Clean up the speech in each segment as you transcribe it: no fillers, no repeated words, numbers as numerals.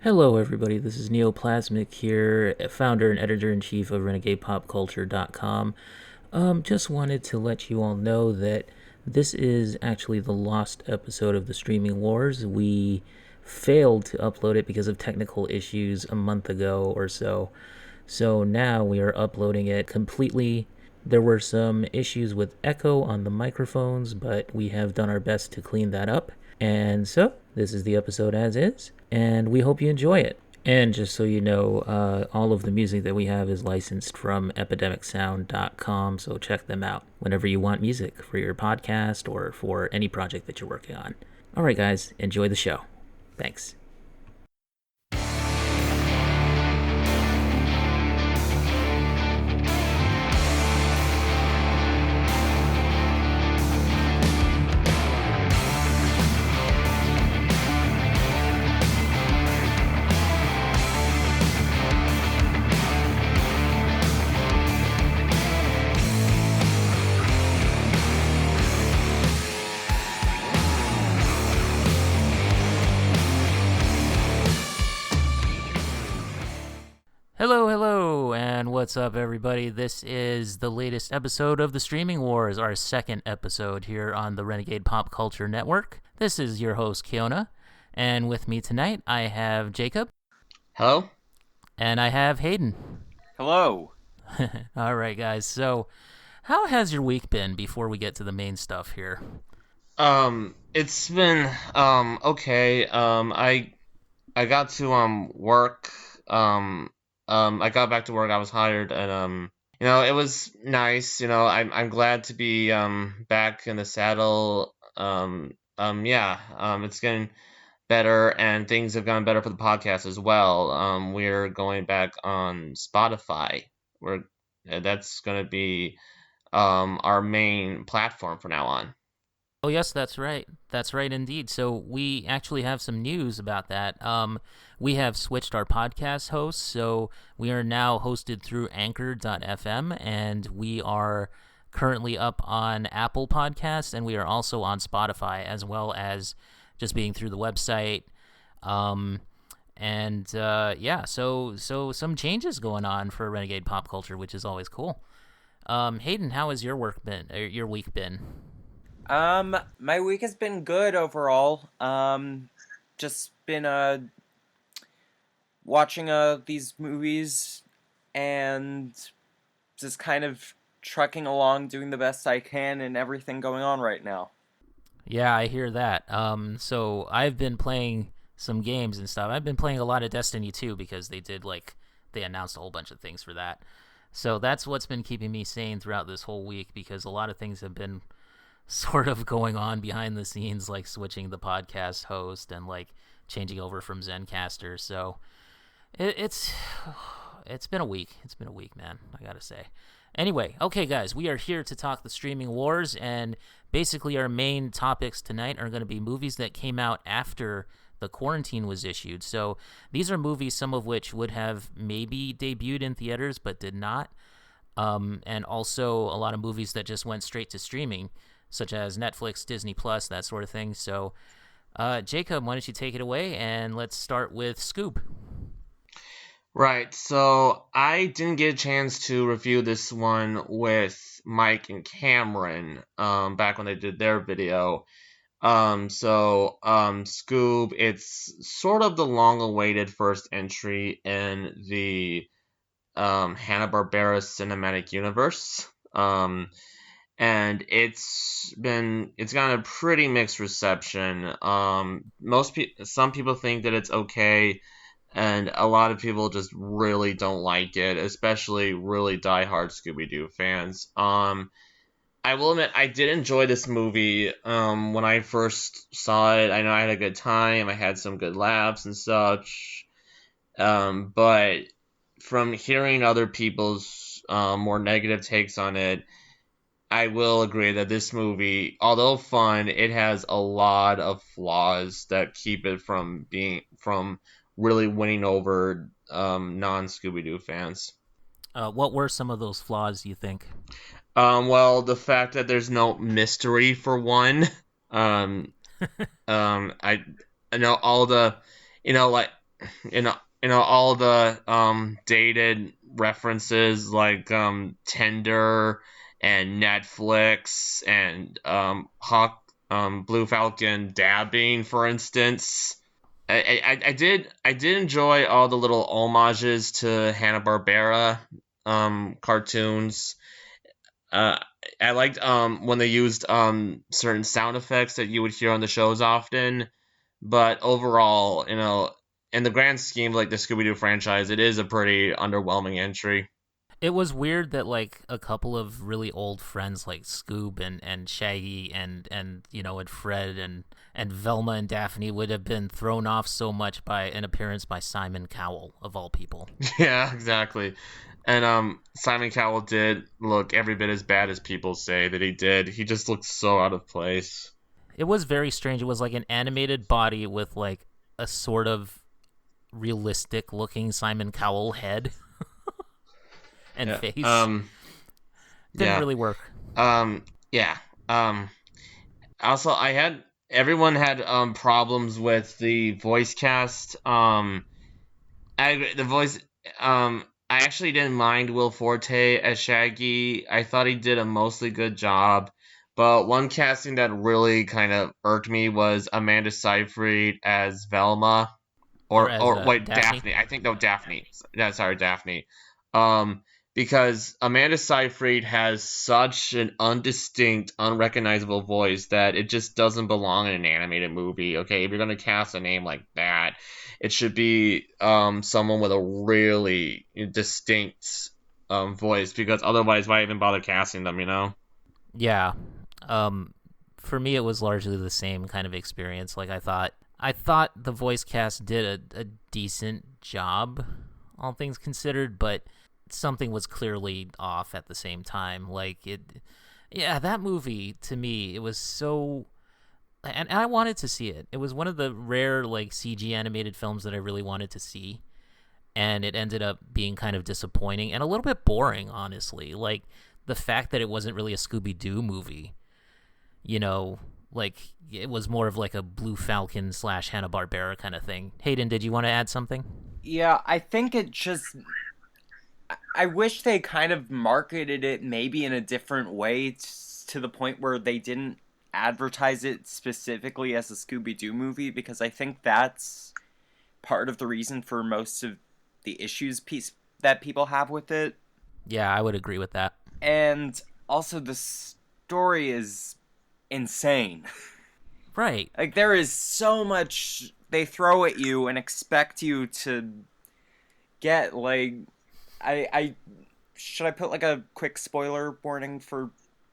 Hello, everybody. This is Neoplasmic here, founder and editor-in-chief of RenegadePopCulture.com. Just wanted to let you all know that this is actually the lost episode of the Streaming Wars. We failed to upload it because of technical issues a month ago or so. So now we are uploading it completely. There were some issues with echo on the microphones, but we have done our best to clean that up. And so, this is the episode as is, and we hope you enjoy it. And just so you know, all of the music that we have is licensed from epidemicsound.com, so check them out whenever you want music for your podcast or for any project that you're working on. Alright guys, enjoy the show. Thanks. Hello, and what's up, everybody? This is the latest episode of the Streaming Wars, our second episode here on the Renegade Pop Culture Network. This is your host, Keona, and with me tonight, I have Jacob. Hello? And I have Hayden. Hello. All right, guys, so how has your week been before we get to the main stuff here? It's been, okay. I got to, work, I got back to work. I was hired, and it was nice. I'm glad to be back in the saddle. It's getting better, and things have gotten better for the podcast as well. We're going back on Spotify. That's going to be our main platform from now on. Oh, yes, that's right. That's right, indeed. So we actually have some news about that. We have switched our podcast hosts, so we are now hosted through Anchor.fm, and we are currently up on Apple Podcasts, and we are also on Spotify, as well as just being through the website. So some changes going on for Renegade Pop Culture, which is always cool. Hayden, how has your week been? My week has been good overall. Just been watching these movies and just kind of trucking along, doing the best I can, and everything going on right now. Yeah, I hear that. So I've been playing some games and stuff. I've been playing a lot of Destiny 2 because they announced a whole bunch of things for that. So that's what's been keeping me sane throughout this whole week, because a lot of things have been sort of going on behind the scenes, like switching the podcast host and like changing over from Zencaster. So it's been a week. It's been a week, man, I gotta say. Anyway, okay, guys, we are here to talk the Streaming Wars, and basically our main topics tonight are going to be movies that came out after the quarantine was issued. So these are movies, some of which would have maybe debuted in theaters but did not, and also a lot of movies that just went straight to streaming, such as Netflix, Disney Plus, that sort of thing. So, Jacob, why don't you take it away, and let's start with Scoob. Right, so I didn't get a chance to review this one with Mike and Cameron back when they did their video. Scoob, it's sort of the long-awaited first entry in the Hanna-Barbera cinematic universe. And it's gotten a pretty mixed reception. Some people think that it's okay, and a lot of people just really don't like it, especially really diehard Scooby-Doo fans. I will admit, I did enjoy this movie when I first saw it. I know I had a good time. I had some good laughs and such. But from hearing other people's more negative takes on it, I will agree that this movie, although fun, it has a lot of flaws that keep it from really winning over non-Scooby-Doo fans. What were some of those flaws, do you think? Well, the fact that there's no mystery, for one. I know all the, like, you know, all the dated references like Tinder and Netflix and Blue Falcon dabbing, for instance. I did enjoy all the little homages to Hanna-Barbera cartoons. Uh, I liked when they used certain sound effects that you would hear on the shows often, but overall, in the grand scheme, like the Scooby Doo franchise, it is a pretty underwhelming entry. It was weird that like a couple of really old friends like Scoob and Shaggy and Fred and Velma and Daphne would have been thrown off so much by an appearance by Simon Cowell of all people. Yeah, exactly. And Simon Cowell did look every bit as bad as people say that he did. He just looked so out of place. It was very strange. It was like an animated body with like a sort of realistic looking Simon Cowell head and Yeah. face. Didn't Yeah. really work. Yeah. Also, everyone had problems with the voice cast. The voice. I actually didn't mind Will Forte as Shaggy. I thought he did a mostly good job. But one casting that really kind of irked me was Amanda Seyfried as Velma, Or or as wait, Daphne. Daphne. I think no, Daphne. Yeah, sorry, Daphne. Um, because Amanda Seyfried has such an undistinct, unrecognizable voice that it just doesn't belong in an animated movie. Okay, if you're gonna cast a name like that, it should be someone with a really distinct voice. Because otherwise, why even bother casting them? Yeah. Um, for me, it was largely the same kind of experience. Like I thought the voice cast did a decent job, all things considered, but something was clearly off at the same time. Yeah, that movie to me, it was so, and I wanted to see it. It was one of the rare like CG animated films that I really wanted to see, and it ended up being kind of disappointing and a little bit boring, honestly. Like the fact that it wasn't really a Scooby Doo movie, you know, like it was more of like a Blue Falcon slash Hanna Barbera kind of thing. Hayden, did you want to add something? Yeah, I think it just. I wish they kind of marketed it maybe in a different way to the point where they didn't advertise it specifically as a Scooby Doo movie, because I think that's part of the reason for most of the issues that people have with it. Yeah, I would agree with that. And also, the story is insane. Right. Like, there is so much they throw at you and expect you to get. Like, I should I put like a quick spoiler warning for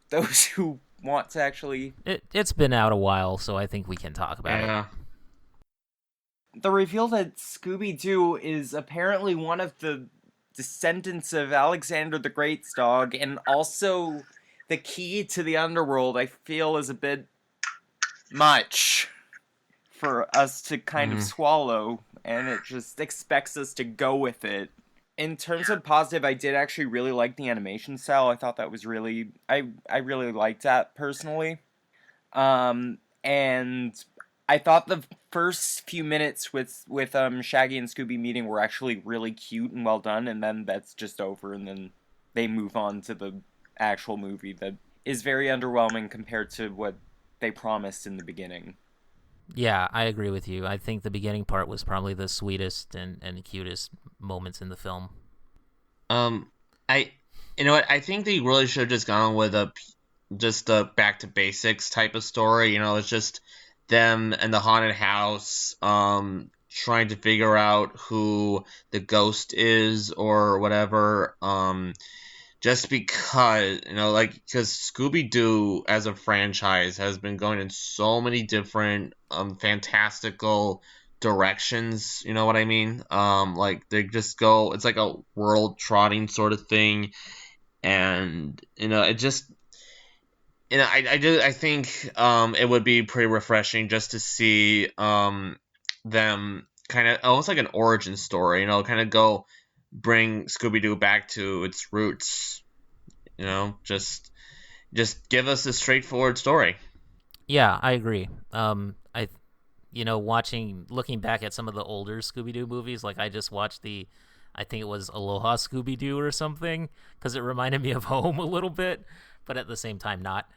those who want to actually. It's been out a while, so I think we can talk about it. Yeah. The reveal that Scooby Doo is apparently one of the descendants of Alexander the Great's dog, and also the key to the underworld, I feel is a bit much for us to kind of swallow, and it just expects us to go with it. In terms of positive, I did actually really like the animation style. I thought that was really, I really liked that personally. And I thought the first few minutes with Shaggy and Scooby meeting were actually really cute and well done, and then that's just over, and then they move on to the actual movie that is very underwhelming compared to what they promised in the beginning. Yeah, I agree with you. I think the beginning part was probably the sweetest and cutest moments in the film. Um, I, you know what? I think they really should have just gone with just a back to basics type of story. It's just them and the haunted house, trying to figure out who the ghost is or whatever. Just because, because Scooby Doo as a franchise has been going in so many different fantastical directions. You know what I mean? Like they just go. It's like a world trotting sort of thing, and it just. I think it would be pretty refreshing just to see them kind of almost like an origin story. Kind of go bring Scooby Doo back to its roots. Just give us a straightforward story. Yeah, I agree. I looking back at some of the older Scooby-Doo movies, like I just watched I think it was Aloha Scooby-Doo or something, because it reminded me of home a little bit, but at the same time not.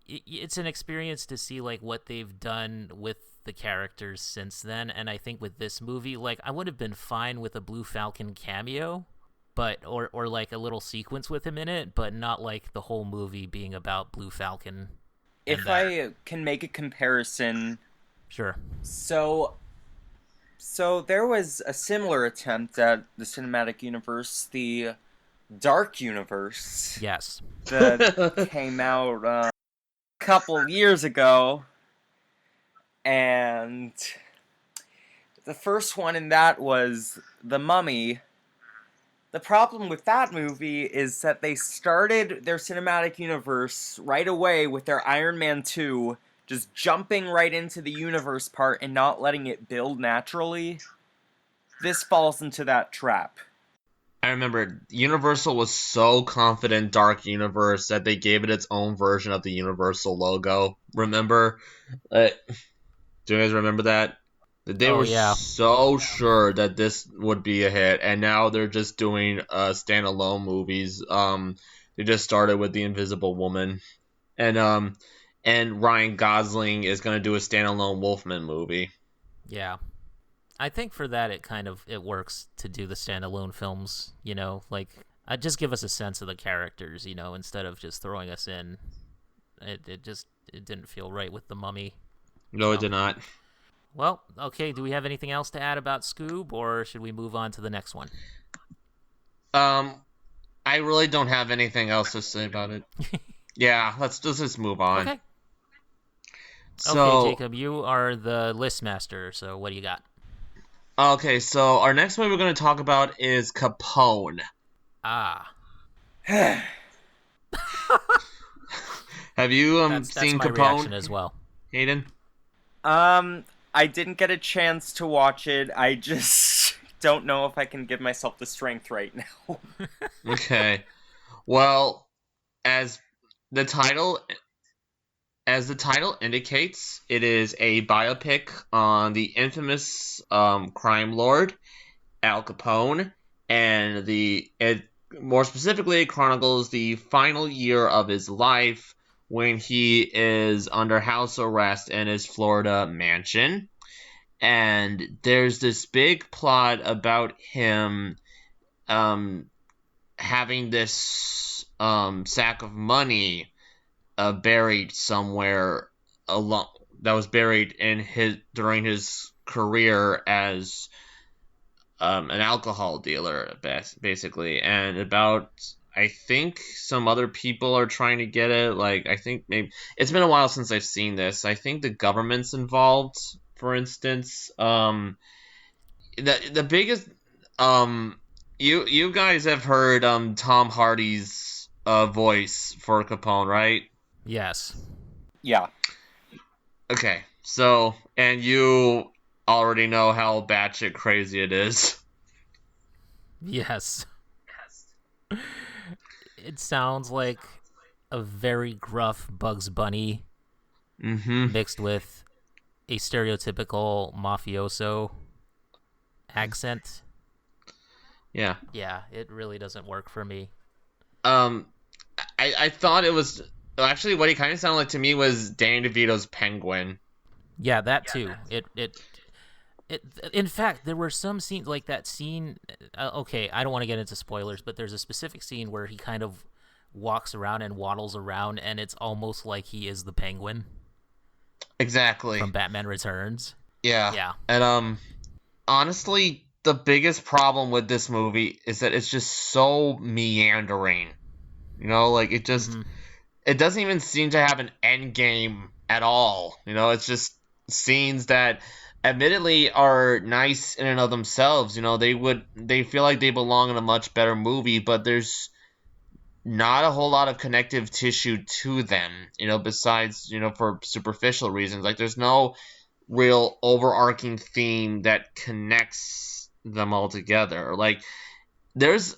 It's an experience to see like what they've done with the characters since then, and I think with this movie, like I would have been fine with a Blue Falcon cameo, but or like a little sequence with him in it, but not like the whole movie being about Blue Falcon. If I can make a comparison, sure. So there was a similar attempt at the cinematic universe, the Dark Universe. Yes. That came out a couple years ago. And the first one in that was The Mummy. The problem with that movie is that they started their cinematic universe right away with their Iron Man 2, just jumping right into the universe part and not letting it build naturally. This falls into that trap. I remember Universal was so confident Dark Universe that they gave it its own version of the Universal logo. Remember? Do you guys remember that? They were so sure that this would be a hit, and now they're just doing standalone movies. They just started with The Invisible Woman, and Ryan Gosling is going to do a standalone Wolfman movie. Yeah. I think for that it works to do the standalone films, like just give us a sense of the characters, instead of just throwing us in. It didn't feel right with The Mummy. No, it did not. Well, okay, do we have anything else to add about Scoob, or should we move on to the next one? I really don't have anything else to say about it. Yeah, let's just move on. Okay. So, okay, Jacob, you are the list master, so what do you got? Okay, so our next movie we're going to talk about is Capone. Ah. Have you that's seen my Capone reaction as well? Hayden? I didn't get a chance to watch it. I just don't know if I can give myself the strength right now. Okay. Well, as the title indicates, it is a biopic on the infamous crime lord Al Capone, and it more specifically chronicles the final year of his life when he is under house arrest in his Florida mansion. And there's this big plot about him having this sack of money buried somewhere that was buried during his career as an alcohol dealer, basically, and about, I think, some other people are trying to get it. Like, I think maybe it's been a while since I've seen this. I think the government's involved, for instance. The biggest you guys have heard Tom Hardy's voice for Capone, right? Yes. Yeah. Okay, so, and you already know how batshit crazy it is. Yes. It sounds like a very gruff Bugs Bunny mixed with a stereotypical mafioso accent. Yeah. Yeah, it really doesn't work for me. I thought it was... Actually, what he kind of sounded like to me was Danny DeVito's Penguin. Yeah, that too. It in fact, there were some scenes like that scene. Okay, I don't want to get into spoilers, but there's a specific scene where he kind of walks around and waddles around, and it's almost like he is the Penguin. Exactly. From Batman Returns. Yeah. Yeah. And honestly, the biggest problem with this movie is that it's just so meandering. Like it just it doesn't even seem to have an end game at all. It's just scenes that admittedly are nice in and of themselves. They feel like they belong in a much better movie, but there's not a whole lot of connective tissue to them, besides, for superficial reasons. Like, there's no real overarching theme that connects them all together. Like, there's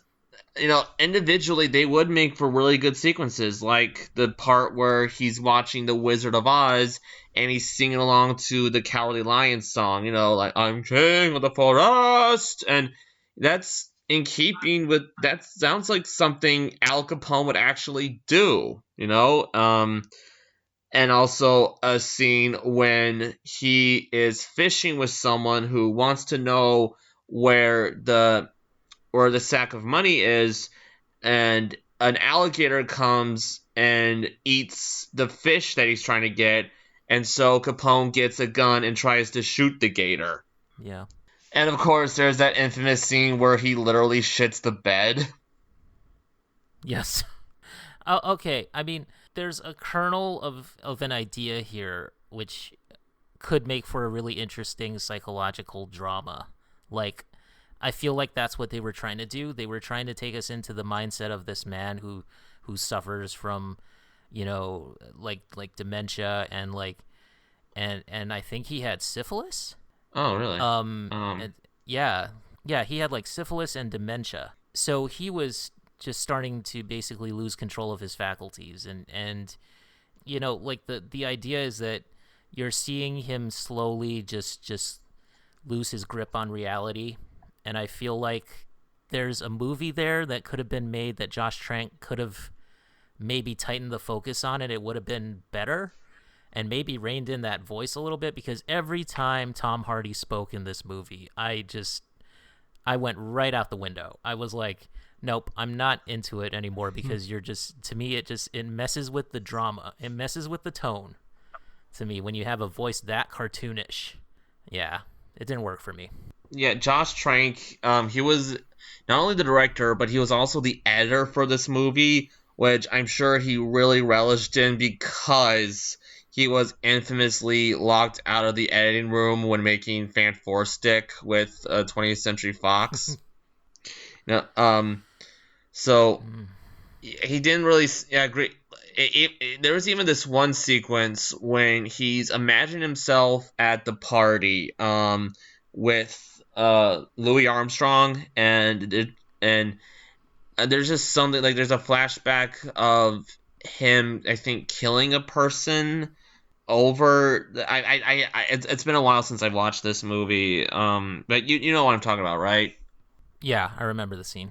individually they would make for really good sequences, like the part where he's watching The Wizard of Oz and he's singing along to the Cowardly Lion song, like I'm king of the forest, and that's in keeping with that sounds like something Al Capone would actually do, and also a scene when he is fishing with someone who wants to know where the sack of money is, and an alligator comes and eats the fish that he's trying to get, and so Capone gets a gun and tries to shoot the gator. Yeah. And of course, there's that infamous scene where he literally shits the bed. Yes. Oh, okay. I mean, there's a kernel of an idea here which could make for a really interesting psychological drama. Like, I feel like that's what they were trying to do. They were trying to take us into the mindset of this man who suffers from, like dementia and and I think he had syphilis. Oh, really? Yeah, he had like syphilis and dementia. So he was just starting to basically lose control of his faculties, and like the idea is that you're seeing him slowly just lose his grip on reality. And I feel like there's a movie there that could have been made that Josh Trank could have maybe tightened the focus on, and it would have been better, and maybe reined in that voice a little bit, because every time Tom Hardy spoke in this movie, I went right out the window. I was like, nope, I'm not into it anymore, because to me, it messes with the drama. It messes with the tone to me when you have a voice that cartoonish. Yeah, it didn't work for me. Yeah, Josh Trank, he was not only the director, but he was also the editor for this movie, which I'm sure he really relished in, because he was infamously locked out of the editing room when making Fan Four Stick with 20th Century Fox. So he didn't really agree. There was even this one sequence when he's imagining himself at the party with Louis Armstrong, and there's just something like there's a flashback of him, I think, killing a person over. It's been a while since I've watched this movie, but you know what I'm talking about, right? Yeah, I remember the scene.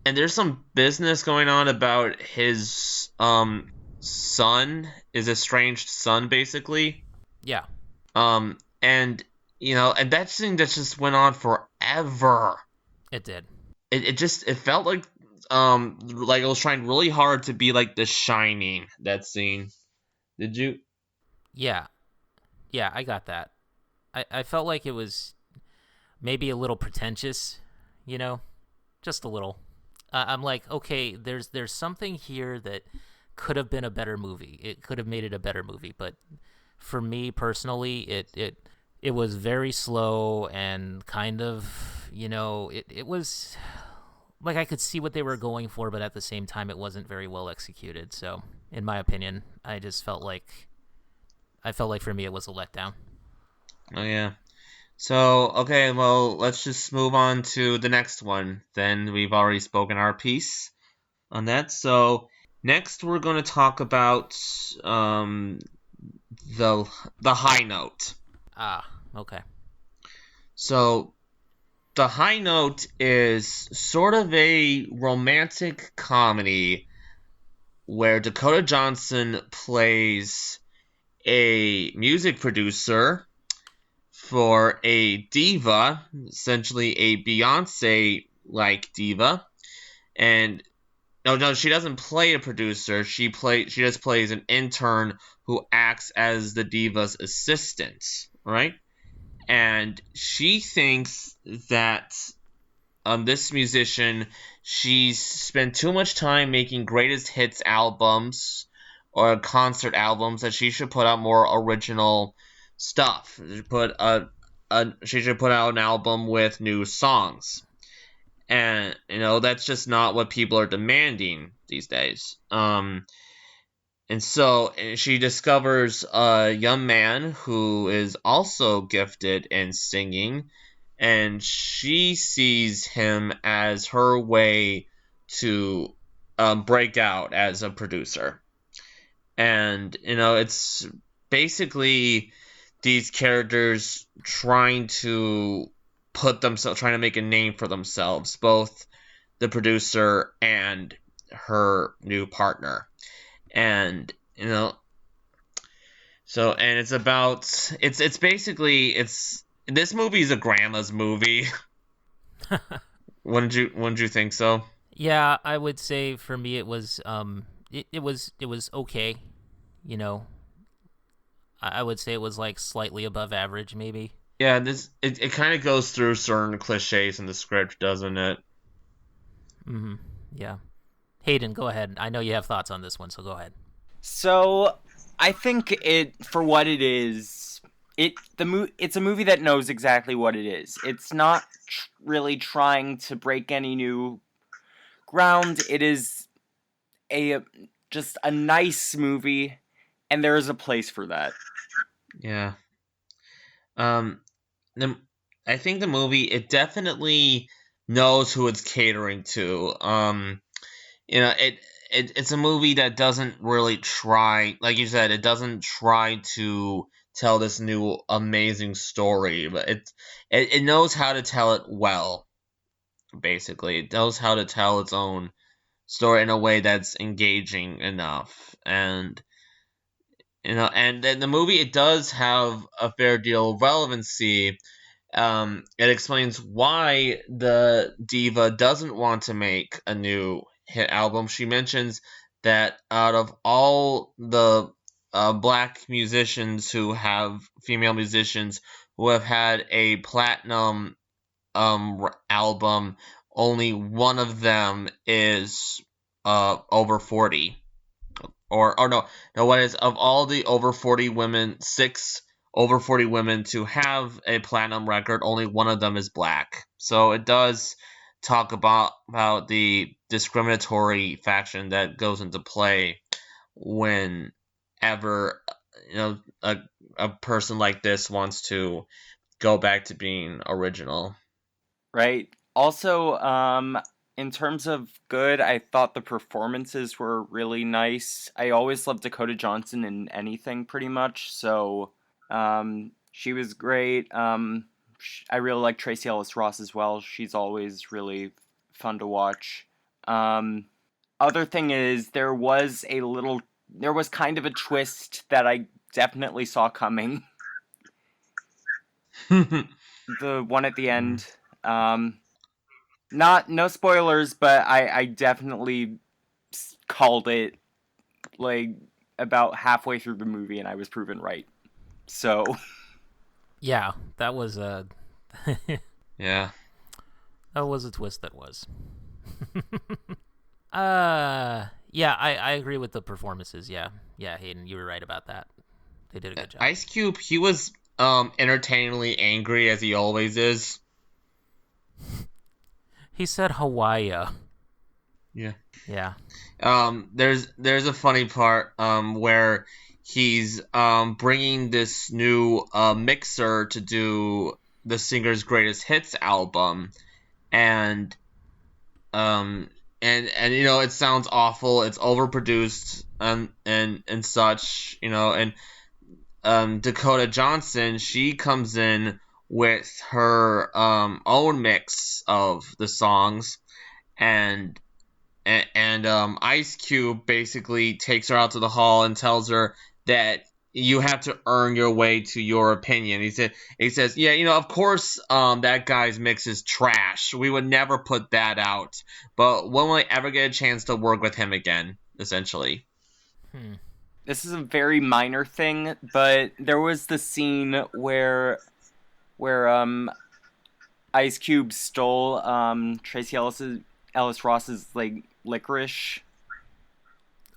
And there's some business going on about his son, his estranged son, basically. Yeah. And and that thing that just went on forever. It did. It felt like it was trying really hard to be like The Shining, that scene. Did you? Yeah, I got that. I felt like it was maybe a little pretentious, just a little. I'm like, okay, there's something here that could have been a better movie. It could have made it a better movie, but for me personally, it was very slow and kind of, it was like I could see what they were going for, but at the same time, it wasn't very well executed. So, in my opinion, I felt like for me it was a letdown. Oh yeah. So, okay, well, let's just move on to the next one. Then we've already spoken our piece on that. So, next we're going to talk about the High Note. Ah, okay. So, The High Note is sort of a romantic comedy where Dakota Johnson plays a music producer for a diva, essentially a Beyonce-like diva. And no, she doesn't play a producer. She just plays an intern who acts as the diva's assistant, right? And she thinks that this musician, she's spent too much time making greatest hits albums or concert albums, that she should put out more original stuff. She should put out an album with new songs. And that's just not what people are demanding these days. And so she discovers a young man who is also gifted in singing, and she sees him as her way to break out as a producer. And, it's basically these characters trying to trying to make a name for themselves, both the producer and her new partner. And, so, and it's about, it's basically, this movie is a grandma's movie. Wouldn't you think so? Yeah, I would say for me it was it was okay, I would say it was like slightly above average maybe. Yeah, it kind of goes through certain cliches in the script, doesn't it? Yeah. Hayden, go ahead. I know you have thoughts on this one, so go ahead. So I think for what it is, it's a movie that knows exactly what it is. It's not really trying to break any new ground. It is just a nice movie, and there is a place for that. Yeah. I think the movie, it definitely knows who it's catering to. It's a movie that doesn't really try, like you said, it doesn't try to tell this new amazing story, but it knows how to tell it well. Basically, it knows how to tell its own story in a way that's engaging enough. And and then the movie, it does have a fair deal of relevancy. It explains why the diva doesn't want to make a new hit album. She mentions that out of all the black musicians female musicians who have had a platinum album, only one of them is over 40. Or no, what is, of all the over 40 women, 6 over 40 women to have a platinum record, only one of them is black. So it does talk about the discriminatory faction that goes into play whenever a person like this wants to go back to being original. Right. Also, in terms of good, I thought the performances were really nice. I always love Dakota Johnson in anything, pretty much. So, she was great. I really like Tracee Ellis Ross as well. She's always really fun to watch. Other thing is, there was kind of a twist that I definitely saw coming. The one at the end. No spoilers, but I definitely called it like about halfway through the movie, and I was proven right. So yeah, that was yeah, that was a twist. That was. Yeah, I agree with the performances. Yeah, Hayden, you were right about that. They did a good job. Ice Cube, he was entertainingly angry, as he always is. He said Hawaii. Yeah. Yeah. There's a funny part where he's bringing this new mixer to do the Singer's Greatest Hits album, and it sounds awful. It's overproduced and such, and Dakota Johnson, she comes in with her own mix of the songs, and Ice Cube basically takes her out to the hall and tells her that you have to earn your way to your opinion. He says, yeah, of course, that guy's mix is trash. We would never put that out. But when will I ever get a chance to work with him again? Essentially. This is a very minor thing, but there was the scene where Ice Cube stole Tracee Ellis Ross's like licorice.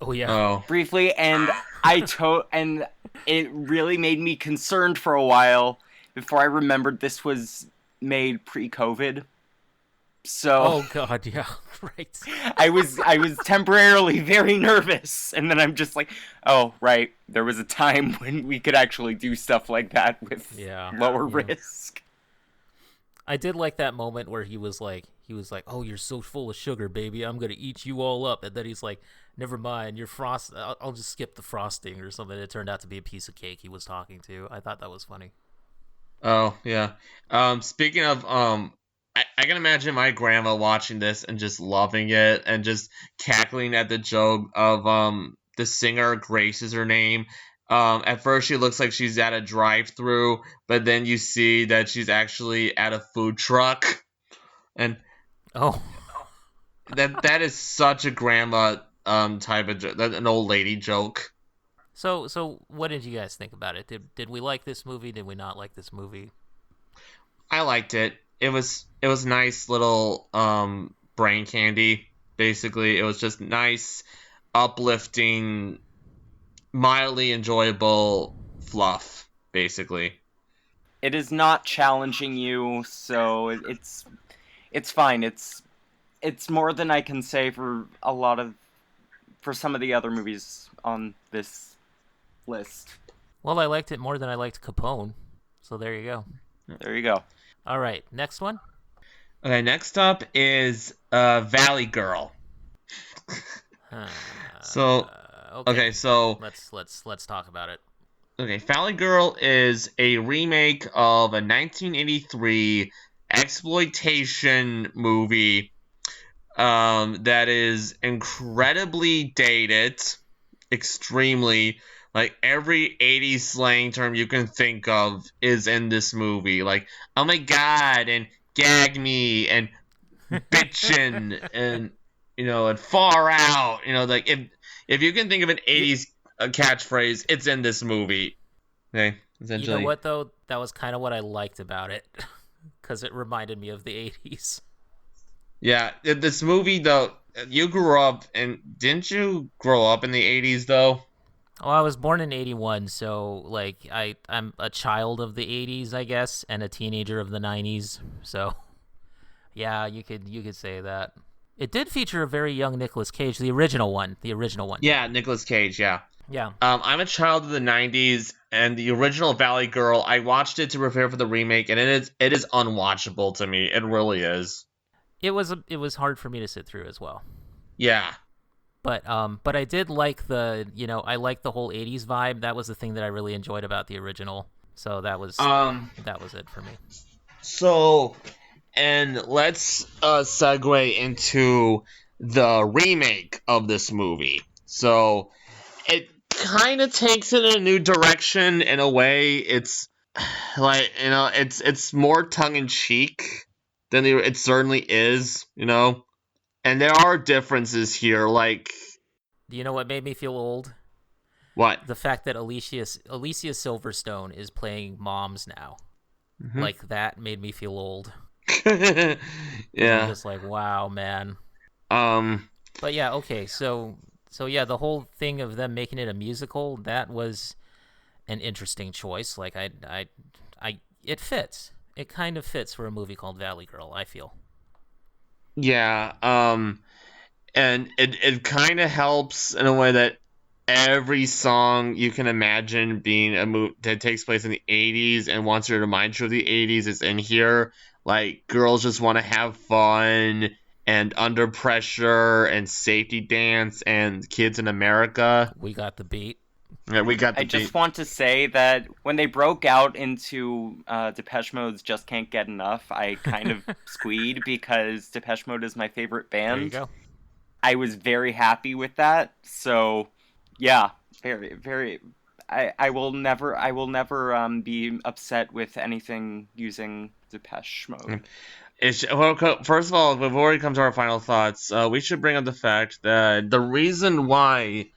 Oh yeah. Oh. Briefly, and and it really made me concerned for a while before I remembered this was made pre-COVID. So oh god, yeah, right. I was temporarily very nervous, and then I'm just like, oh right, there was a time when we could actually do stuff like that with lower risk. I did like that moment where he was like, "Oh, you're so full of sugar, baby. I'm gonna eat you all up." And then he's like, "Never mind, you're frost. I'll just skip the frosting or something." It turned out to be a piece of cake he was talking to. I thought that was funny. Oh yeah. Speaking of I can imagine my grandma watching this and just loving it and just cackling at the joke of the singer Grace is her name. At first she looks like she's at a drive-through, but then you see that she's actually at a food truck, and Oh, that is such a grandma type of joke, an old lady joke. so what did you guys think about it? Did we like this movie? Did we not like this movie? I liked it. It was nice little brain candy. Basically, it was just nice, uplifting, mildly enjoyable fluff. Basically, It is not challenging you, so it's fine. It's more than I can say for some of the other movies on this list. Well, I liked it more than I liked Capone. So there you go. There you go. All right, next one. okay. Next up is Valley Girl. Uh, So okay, so let's talk about it. okay, Valley Girl is a remake of a 1983 exploitation movie that is incredibly dated, extremely. Like every 80s slang term you can think of is in this movie. Like, oh my god, and gag me, and bitchin', and and far out. Like if you can think of an 80s catchphrase, it's in this movie. Okay, You know what though? That was kind of what I liked about it, because it reminded me of the '80s. Yeah, this movie though. You grew up, and didn't you grow up in the 80s though? Well, I was born in '81, so like I'm a child of the '80s, I guess, and a teenager of the '90s. So yeah, you could say that. It did feature a very young Nicolas Cage, the original one. The original one. Yeah, Nicolas Cage. Yeah. Yeah. I'm a child of the 90s, and the original Valley Girl, I watched it to prepare for the remake, and it is unwatchable to me. It really is. It was hard for me to sit through as well. Yeah. But I did like I liked the whole '80s vibe. That was the thing that I really enjoyed about the original. So that was it for me. So, and let's segue into the remake of this movie. So, it kind of takes it in a new direction in a way. It's like, it's more tongue in cheek than it certainly is. And there are differences here, like Do you know what made me feel old? what? The fact that Alicia Silverstone is playing moms now. Mhm. Like that made me feel old. I'm Yeah. just like, wow, man. Um. But yeah, okay. So yeah, the whole thing of them making it a musical, that was an interesting choice. Like it fits. It kind of fits for a movie called Valley Girl, I feel. Yeah. And it kind of helps in a way that every song you can imagine being a movie that takes place in the 80s and wants to remind you of the 80s is in here. Like, girls just want to have fun and under pressure and safety dance and kids in America. We got the beat. Yeah, we got the I just beat. want to say that when they broke out into Depeche Mode's "Just Can't Get Enough," I kind of squeed because Depeche Mode is my favorite There you band. go. I was very happy with that. So, yeah, very, very. I will never be upset with anything using Depeche Mode. First of all, before we come to our final thoughts, we should bring up the fact that the reason why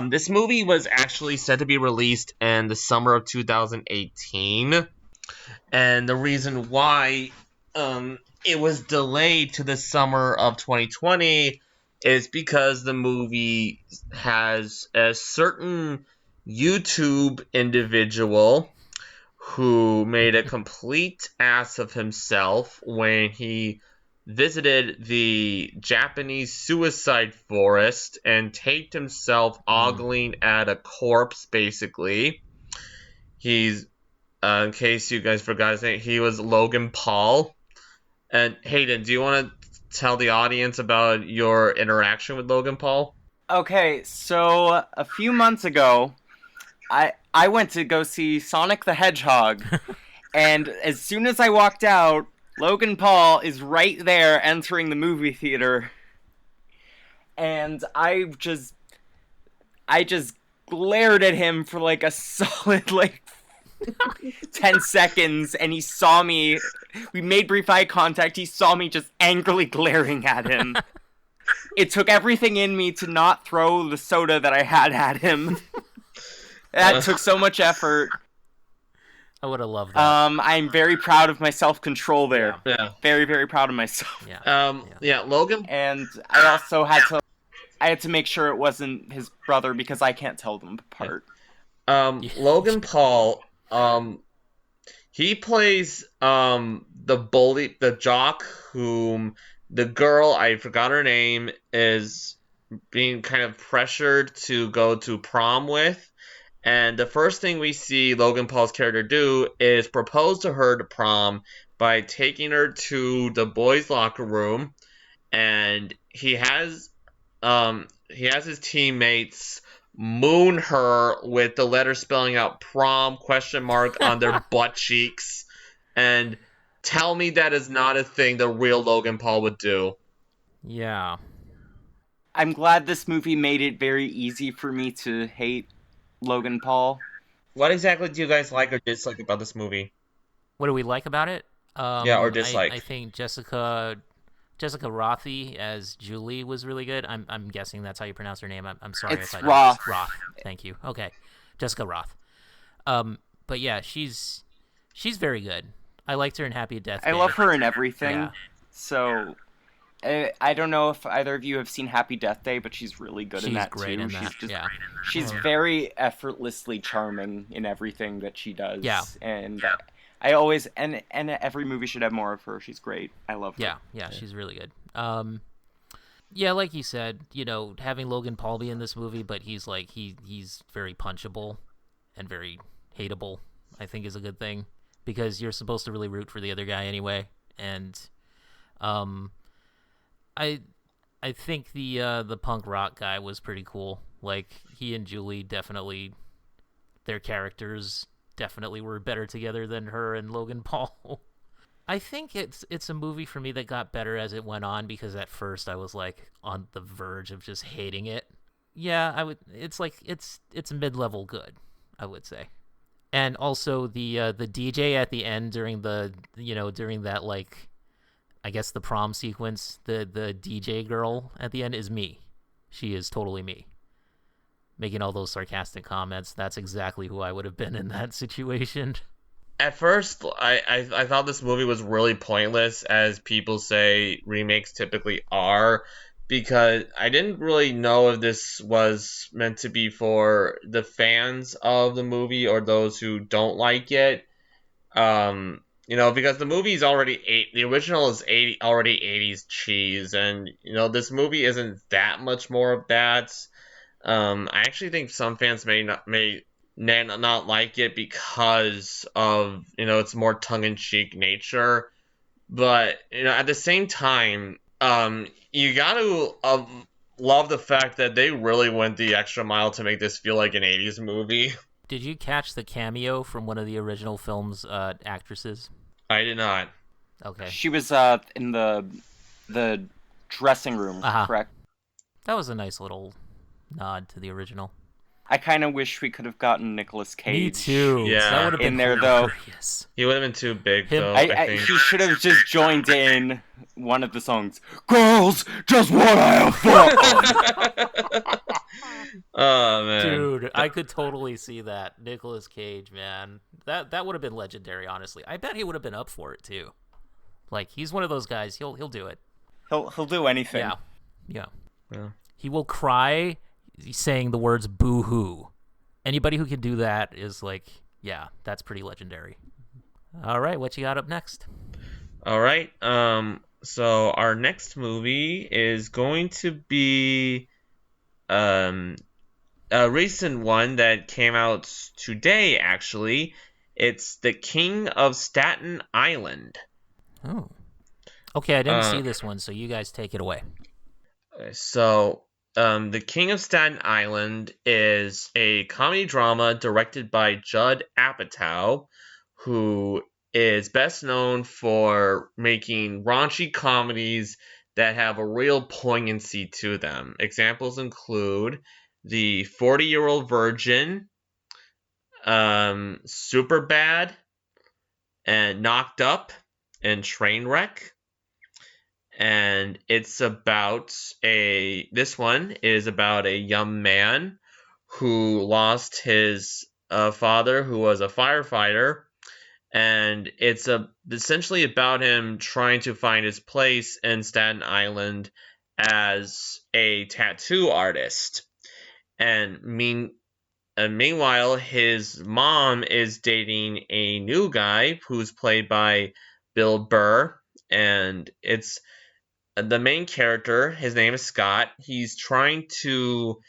this movie was actually set to be released in the summer of 2018, and the reason why it was delayed to the summer of 2020 is because the movie has a certain YouTube individual who made a complete ass of himself when he visited the Japanese suicide forest and taped himself ogling at a corpse, basically. He's, in case you guys forgot his name, he was Logan Paul. And Hayden, do you want to tell the audience about your interaction with Logan Paul? Okay, so a few months ago, I went to go see Sonic the Hedgehog, and as soon as I walked out, Logan Paul is right there entering the movie theater, and I just glared at him for like a solid 10 seconds, and he saw me. We made brief eye contact. He saw me just angrily glaring at him. It took everything in me to not throw the soda that I had at him. That took so much effort. I would have loved that. I'm very proud of my self-control there. Yeah. Very, very proud of myself. Yeah, Logan. And I also had to make sure it wasn't his brother because I can't tell them apart. Logan Paul, he plays the bully, the jock whom the girl, I forgot her name, is being kind of pressured to go to prom with. And the first thing we see Logan Paul's character do is propose to her to prom by taking her to the boys' locker room, and he has his teammates moon her with the letter spelling out prom ? On their butt cheeks, and tell me that is not a thing the real Logan Paul would do. Yeah. I'm glad this movie made it very easy for me to hate Logan Paul. What exactly do you guys like or dislike about this movie? What do we like about it? Or dislike? I think Jessica Rothy as Julie was really good. I'm guessing that's how you pronounce her name. I'm sorry It's if I don't. Roth. Roth. Thank you. Okay, Jessica Roth. But yeah, she's very good. I liked her in Happy Death Day. I love her in everything. Yeah. So I don't know if either of you have seen Happy Death Day, but she's really good in that great too. in that. She's very effortlessly charming in everything that she does. Yeah. And I always and every movie should have more of her. She's great. I love her. Yeah, she's really good. Yeah, like you said, having Logan Paul be in this movie, but he's like he's very punchable and very hateable, I think is a good thing, because you're supposed to really root for the other guy anyway. And I think the punk rock guy was pretty cool. Like, he and Julie definitely, their characters definitely were better together than her and Logan Paul. I think it's a movie for me that got better as it went on, because at first I was like on the verge of just hating it. Yeah, it's mid-level good, I would say. And also the DJ at the end during that, like, I guess the prom sequence, the DJ girl at the end is me. She is totally me. Making all those sarcastic comments. That's exactly who I would have been in that situation. At first, I thought this movie was really pointless, as people say remakes typically are, because I didn't really know if this was meant to be for the fans of the movie or those who don't like it. Because the movie is the original is already 80s cheese, and this movie isn't that much more of that. I actually think some fans may not like it because of its more tongue-in-cheek nature, but at the same time, you gotta love the fact that they really went the extra mile to make this feel like an 80s movie. Did you catch the cameo from one of the original film's actresses? I did not. Okay. She was in the dressing room, correct? That was a nice little nod to the original. I kind of wish we could have gotten Nicolas Cage. Me too. Yeah. That would have been in there though. He would have been too big though. I think he should have just joined in one of the songs. Girls just want to have fun. Oh man, dude, I could totally see that. Nicolas Cage, man, that would have been legendary. Honestly, I bet he would have been up for it too. Like, he's one of those guys. He'll do it. He'll do anything. Yeah. He will cry saying the words "boo hoo." Anybody who can do that is like, yeah, that's pretty legendary. All right, what you got up next? All right. So our next movie is going to be a recent one that came out today, actually. It's The King of Staten Island. Oh. Okay, I didn't Uh, see this one, so you guys take it away. so, The King of Staten Island is a comedy drama directed by Judd Apatow, who is best known for making raunchy comedies that have a real poignancy to them. Examples include The 40-Year-Old Virgin, Super Bad, and Knocked Up, and Trainwreck. And it's about this one is about a young man who lost his father, who was a firefighter, and it's essentially about him trying to find his place in Staten Island as a tattoo artist. And meanwhile, his mom is dating a new guy who's played by Bill Burr, and it's the main character. His name is Scott. He's trying to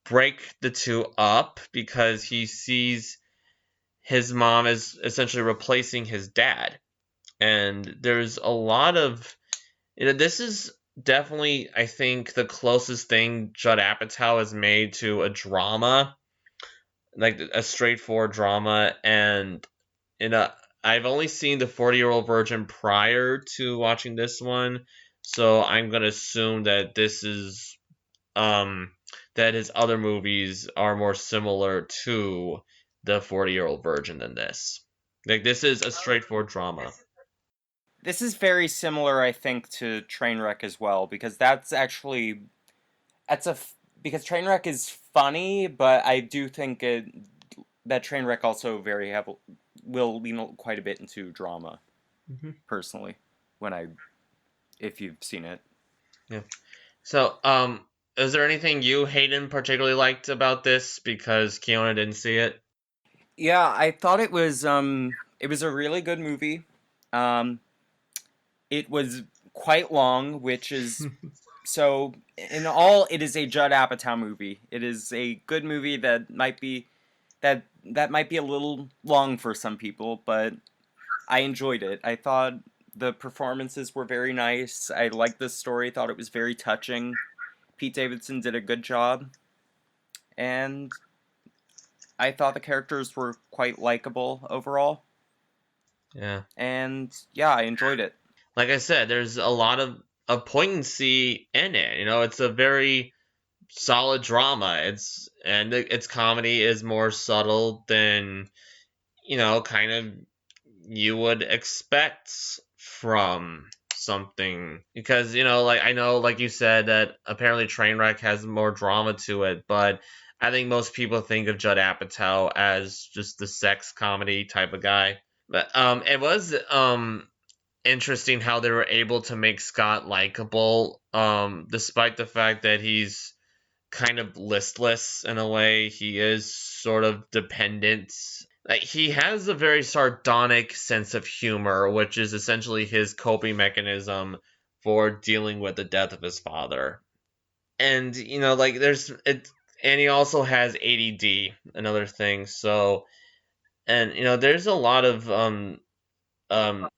break the two up because he sees his mom as essentially replacing his dad. And there's a lot of, this is definitely, I think, the closest thing Judd Apatow has made to a drama, like a straightforward drama. And you know, I've only seen the 40-Year-Old Virgin prior to watching this one, so I'm gonna assume that this is that his other movies are more similar to the 40-Year-Old Virgin than this. Like, this is a straightforward drama. This is very similar, I think, to Trainwreck as well, because that's actually because Trainwreck is funny, but I do think that Trainwreck also will lean quite a bit into drama. Mm-hmm. Personally, if you've seen it. Yeah. So, is there anything you, Hayden, particularly liked about this because Keona didn't see it? Yeah, I thought it was a really good movie. Um, it was quite long, which is so in all, it is a Judd Apatow movie. It is a good movie that might be that might be a little long for some people, but I enjoyed it. I thought the performances were very nice. I liked the story. Thought it was very touching. Pete Davidson did a good job, and I thought the characters were quite likable overall. Yeah. And yeah, I enjoyed it. Like I said, there's a lot of poignancy in it. It's a very solid drama. Its comedy is more subtle than kind of you would expect from something, because like I know, like you said, that apparently Trainwreck has more drama to it, but I think most people think of Judd Apatow as just the sex comedy type of guy. But it was interesting how they were able to make Scott likable, despite the fact that he's kind of listless in a way. He is sort of dependent. Like, he has a very sardonic sense of humor, which is essentially his coping mechanism for dealing with the death of his father. And like and he also has ADD, another thing. So, and there's a lot of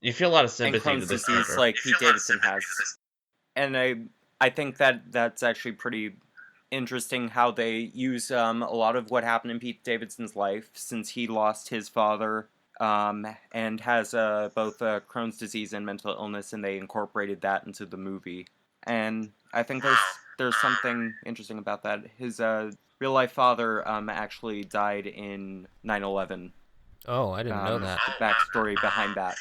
you feel a lot of And sympathy to Crohn's this disease, character. like Pete Davidson has. And I think that's actually pretty interesting how they use a lot of what happened in Pete Davidson's life, since he lost his father and has both Crohn's disease and mental illness, and they incorporated that into the movie. And I think there's something interesting about that. His real life father actually died in 9/11. Oh, I didn't know that. The backstory behind that.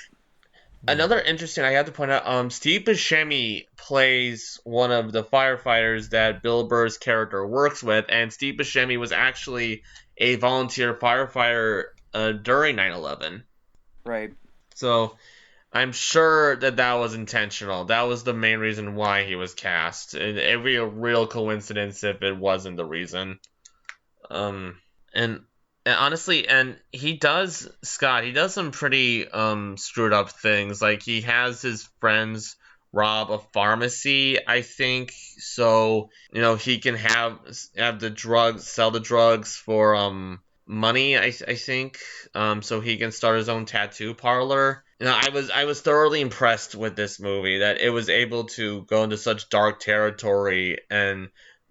Another interesting, I have to point out, Steve Buscemi plays one of the firefighters that Bill Burr's character works with, and Steve Buscemi was actually a volunteer firefighter during 9/11. Right. So I'm sure that was intentional. That was the main reason why he was cast. It'd be a real coincidence if it wasn't the reason. And honestly, and Scott, he does some pretty screwed up things. Like, he has his friends rob a pharmacy, I think, so he can have the drugs, sell the drugs for money, I think, so he can start his own tattoo parlor. I was thoroughly impressed with this movie, that it was able to go into such dark territory and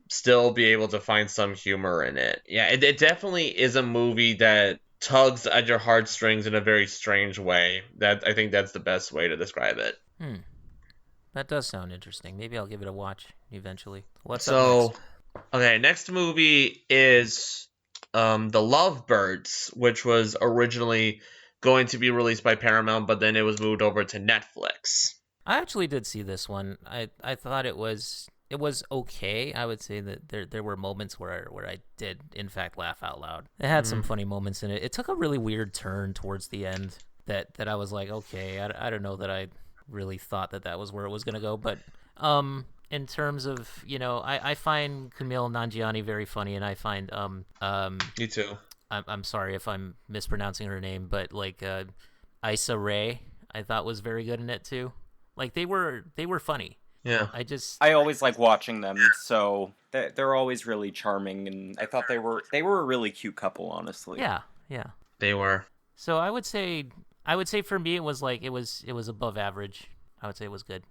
still be able to find some humor in it. Yeah, it definitely is a movie that tugs at your heartstrings in a very strange way. That I think that's the best way to describe it. That does sound interesting. Maybe I'll give it a watch eventually. What's up So, next? okay, next movie is The Lovebirds, which was originally going to be released by Paramount, but then it was moved over to Netflix. I actually did see this one. I thought it was okay. I would say that there were moments where I did in fact laugh out loud. It had some funny moments in it. It took a really weird turn towards the end that I was like, okay, I don't know that I really thought that was where it was gonna go, but in terms of, I find Camille Nanjiani very funny, and I find Me too. I'm sorry if I'm mispronouncing her name, but like Issa Rae, I thought was very good in it too. Like they were funny. Yeah. I always like watching them, so they're always really charming, and I thought they were a really cute couple, honestly. Yeah. They were. So I would say for me it was above average. I would say it was good.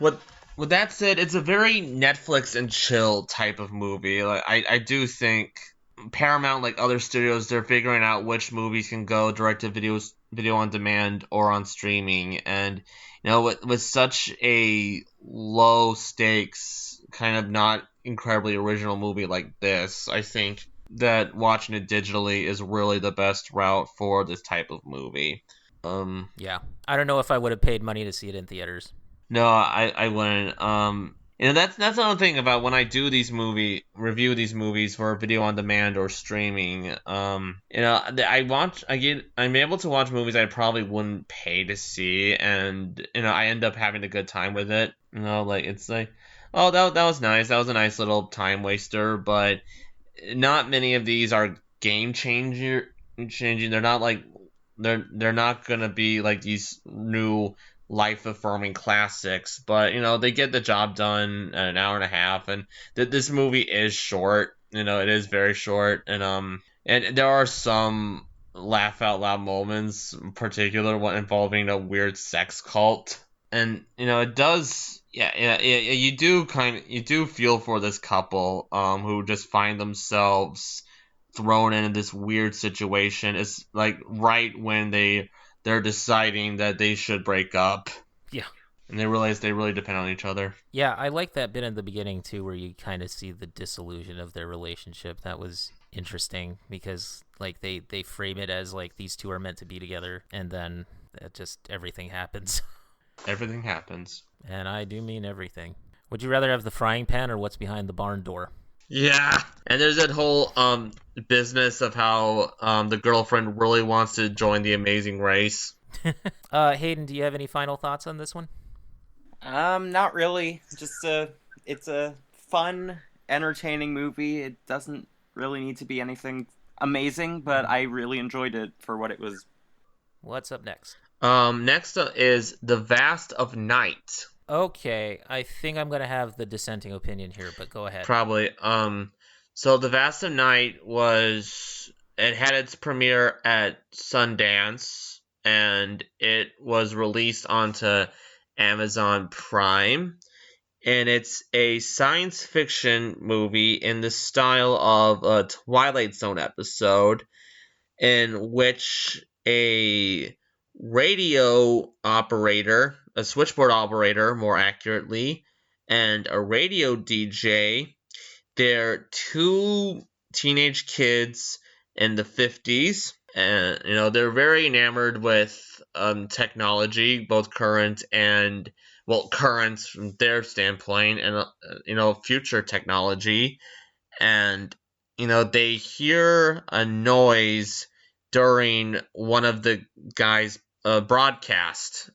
With that said, it's a very Netflix and chill type of movie. Like I do think Paramount, like other studios, they're figuring out which movies can go direct to video on demand or on streaming. And with such a low stakes, kind of not incredibly original movie like this, I think that watching it digitally is really the best route for this type of movie. Yeah, I don't know if I would have paid money to see it in theaters. No, I wouldn't. That's another thing about when I do review these movies for video on demand or streaming. I'm able to watch movies I probably wouldn't pay to see, and I end up having a good time with it. It's like, oh, that was nice. That was a nice little time waster, but not many of these are changing. They're not like they're not gonna be like these new life affirming classics, but they get the job done in an hour and a half, and this movie is short. It is very short, and there are some laugh out loud moments, in particular one involving a weird sex cult, and it does. Yeah, you do feel for this couple, who just find themselves thrown into this weird situation. It's like right when they're deciding that they should break up. Yeah. And they realize they really depend on each other. Yeah, I like that bit in the beginning too, where you kind of see the disillusion of their relationship. That was interesting because like they frame it as like these two are meant to be together, and then everything happens. Everything happens. And I do mean everything. Would you rather have the frying pan or what's behind the barn door? Yeah, and there's that whole business of how the girlfriend really wants to join the Amazing Race. Hayden, do you have any final thoughts on this one? Not really. Just it's a fun, entertaining movie. It doesn't really need to be anything amazing, but I really enjoyed it for what it was. What's up next? Next up is The Vast of Night. Okay, I think I'm gonna have the dissenting opinion here, but go ahead. Probably. So The Vast of Night it had its premiere at Sundance, and it was released onto Amazon Prime, and it's a science fiction movie in the style of a Twilight Zone episode, in which a radio operator, a switchboard operator more accurately, and a radio DJ, they're two teenage kids in the 50s, and they're very enamored with technology, both current from their standpoint, and future technology, and they hear a noise during one of the guys' broadcast.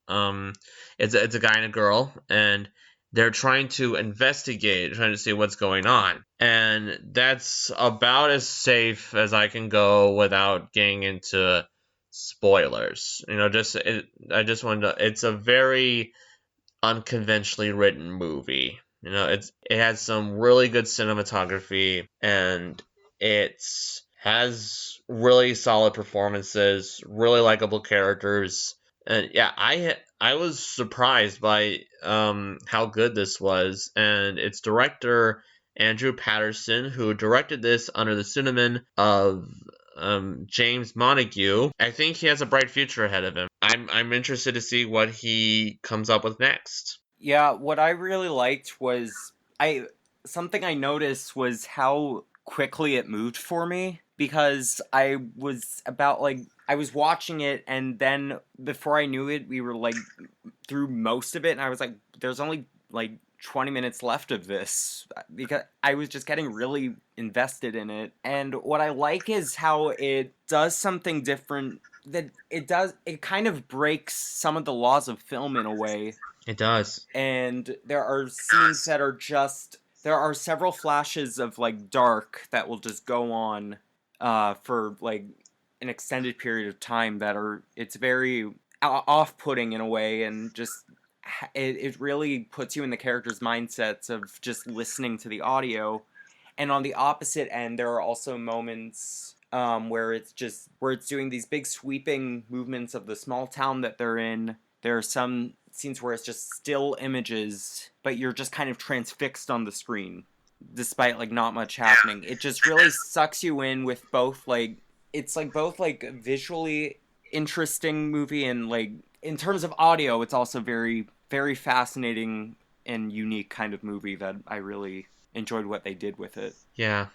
It's a guy and a girl, and they're trying to investigate, trying to see what's going on. And that's about as safe as I can go without getting into spoilers. I just wanted to. It's a very unconventionally written movie. It has some really good cinematography, and it has really solid performances, really likable characters, and yeah, I was surprised by how good this was, and its director Andrew Patterson, who directed this under the pseudonym of James Montague. I think he has a bright future ahead of him. I'm interested to see what he comes up with next. Yeah, what I really liked was I something I noticed was how quickly it moved for me, because I was watching it, and then before I knew it we were like through most of it, and I was like, there's only like 20 minutes left of this, because I was just getting really invested in it. And what I like is how it does something different, that it kind of breaks some of the laws of film in a way. It does. And there are scenes that are just, there are several flashes of like dark that will just go on for like an extended period of time, that are, it's very off-putting in a way, and just it really puts you in the characters' mindsets of just listening to the audio. And on the opposite end, there are also moments where it's doing these big sweeping movements of the small town that they're in. There are some scenes where it's just still images, but you're just kind of transfixed on the screen, despite like not much happening. It just really sucks you in with both, like, it's like both like visually interesting movie, and like in terms of audio, it's also very, very fascinating and unique kind of movie that I really enjoyed what they did with it. Yeah.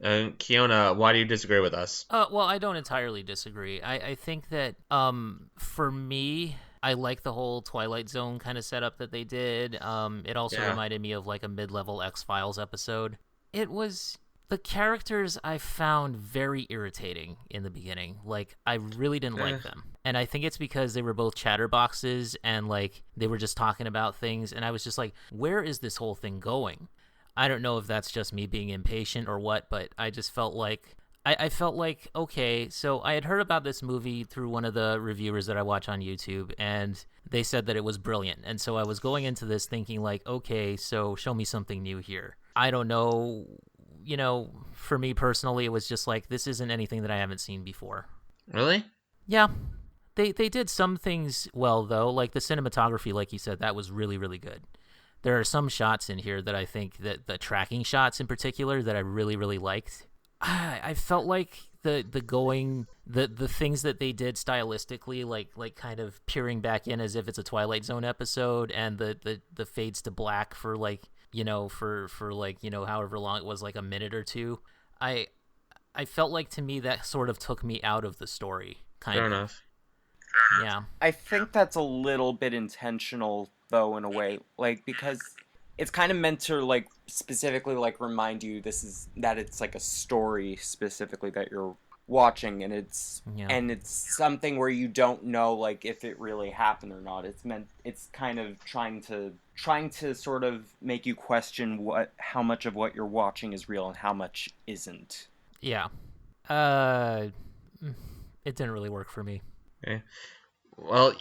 Keona, why do you disagree with us? Well, I don't entirely disagree. I think that for me, I like the whole Twilight Zone kind of setup that they did. It also reminded me of like a mid-level X-Files episode. It was, the characters I found very irritating in the beginning. Like, I really didn't like them. And I think it's because they were both chatterboxes, and like they were just talking about things, and I was just like, where is this whole thing going? I don't know if that's just me being impatient or what, but I just felt like I felt like, okay, so I had heard about this movie through one of the reviewers that I watch on YouTube, and they said that it was brilliant. And so I was going into this thinking like, okay, so show me something new here. I don't know, for me personally, it was just like, this isn't anything that I haven't seen before. Really? Yeah. They did some things well, though, like the cinematography, like you said, that was really, really good. There are some shots in here that I think that the tracking shots in particular that I really, really liked. I felt like the things that they did stylistically, like kind of peering back in as if it's a Twilight Zone episode, and the fades to black for like, for like, however long it was, like a minute or two. I felt like, to me, that sort of took me out of the story. Fair enough. Yeah. I think that's a little bit intentional, though, in a way, like, because it's kind of meant to like specifically like remind you that it's like a story specifically that you're watching, and it's something where you don't know like if it really happened or not. It's kind of trying to sort of make you question how much of what you're watching is real and how much isn't. Yeah. It didn't really work for me. Okay. Well,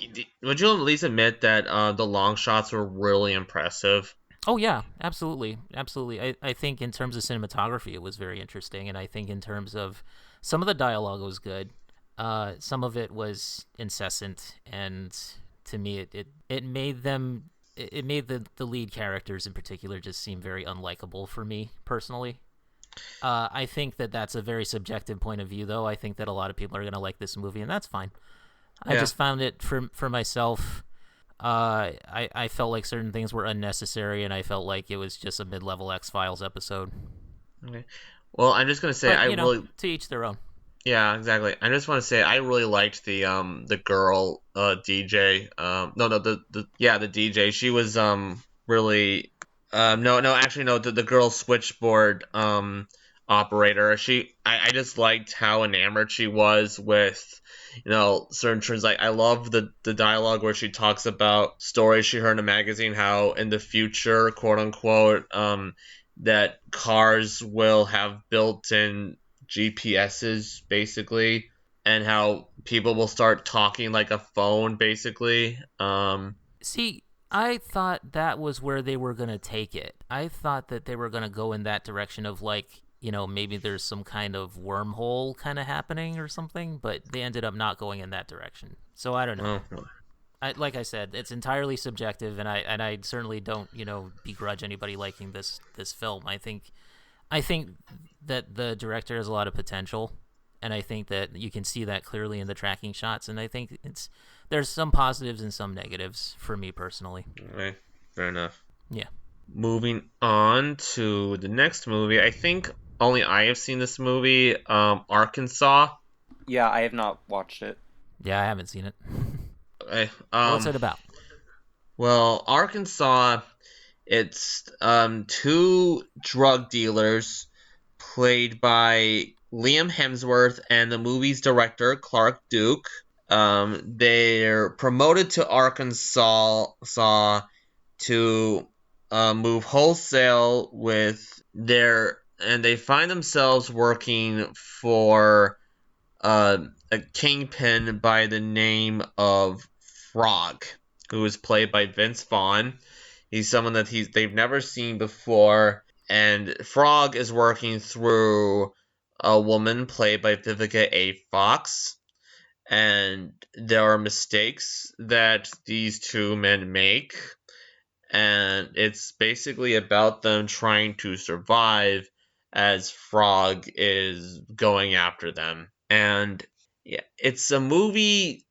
would you at least admit that the long shots were really impressive? Oh, yeah, absolutely. Absolutely. I think in terms of cinematography, it was very interesting. And I think in terms of some of the dialogue was good. Some of it was incessant. And to me, it made the lead characters in particular just seem very unlikable for me personally. I think that's a very subjective point of view, though. I think that a lot of people are going to like this movie, and that's fine. I just found it for myself. I felt like certain things were unnecessary, and I felt like it was just a mid-level X-Files episode. Okay. Well, I'm just gonna say, really, to each their own. Yeah, exactly. I just want to say I really liked the girl DJ. The DJ. She was really the girl switchboard operator. I just liked how enamored she was with certain trends. Like, I love the dialogue where she talks about stories she heard in a magazine, how in the future, quote unquote, that cars will have built-in GPSs basically, and how people will start talking like a phone basically. See, I thought that was where they were going to take it. I thought that they were going to go in that direction of like, maybe there's some kind of wormhole kind of happening or something, but they ended up not going in that direction. So I don't know. Oh, Like I said, it's entirely subjective, and I certainly don't begrudge anybody liking this film. I think that the director has a lot of potential, and I think that you can see that clearly in the tracking shots. And I think there's some positives and some negatives for me personally. okay. Fair enough. Yeah. Moving on to the next movie. I think only I have seen this movie, Arkansas. Yeah, I have not watched it. Yeah, I haven't seen it. Okay, What's it about? Well, Arkansas, it's two drug dealers played by Liam Hemsworth and the movie's director, Clark Duke. They're promoted to Arkansas to move wholesale and they find themselves working for a kingpin by the name of Frog, who is played by Vince Vaughn. He's someone that they've never seen before, and Frog is working through a woman played by Vivica A. Fox. And there are mistakes that these two men make, and it's basically about them trying to survive as Frog is going after them. And yeah, it's a movie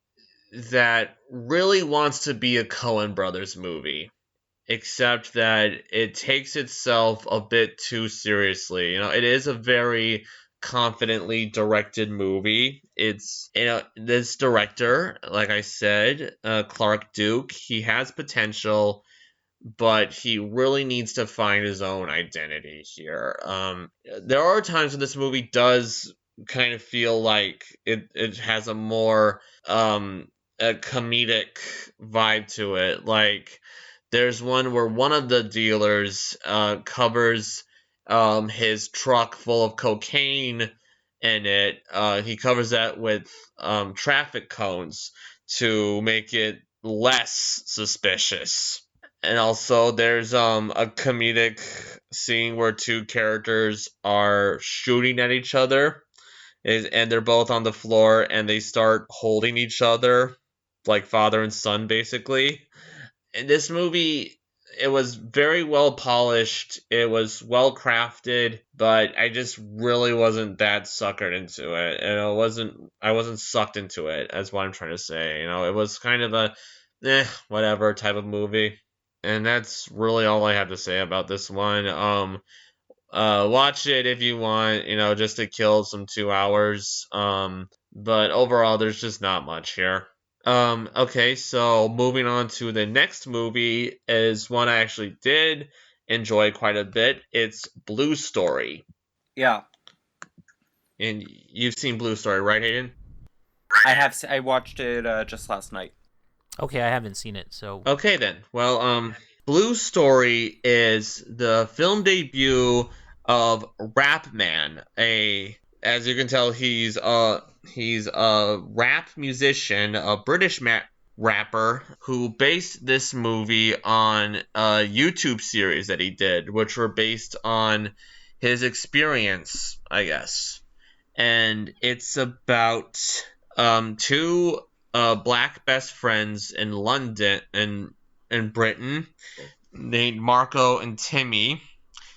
that really wants to be a Coen Brothers movie, except that it takes itself a bit too seriously. It is a very confidently directed movie. It's, this director, like I said, Clark Duke, he has potential, but he really needs to find his own identity here. There are times when this movie does kind of feel like it has a more a comedic vibe to it. Like, there's one where one of the dealers covers his truck full of cocaine in it. He covers that with traffic cones to make it less suspicious. And also, there's a comedic scene where two characters are shooting at each other, and they're both on the floor, and they start holding each other, like father and son, basically. In this movie, it was very well polished, it was well crafted, but I just really wasn't that suckered into it. And I wasn't sucked into it, that's what I'm trying to say. It was kind of a whatever type of movie. And that's really all I have to say about this one. Watch it if you want, just to kill some 2 hours. But overall, there's just not much here. Okay, so moving on to the next movie is one I actually did enjoy quite a bit. It's Blue Story. Yeah. And you've seen Blue Story, right, Hayden? I have. I watched it just last night. Okay, I haven't seen it, so... Okay, then. Well, Blue Story is the film debut of Rap Man. As you can tell, he's a rap musician, a British rapper, who based this movie on a YouTube series that he did, which were based on his experience, I guess. And it's about two black best friends in London, in Britain, named Marco and Timmy.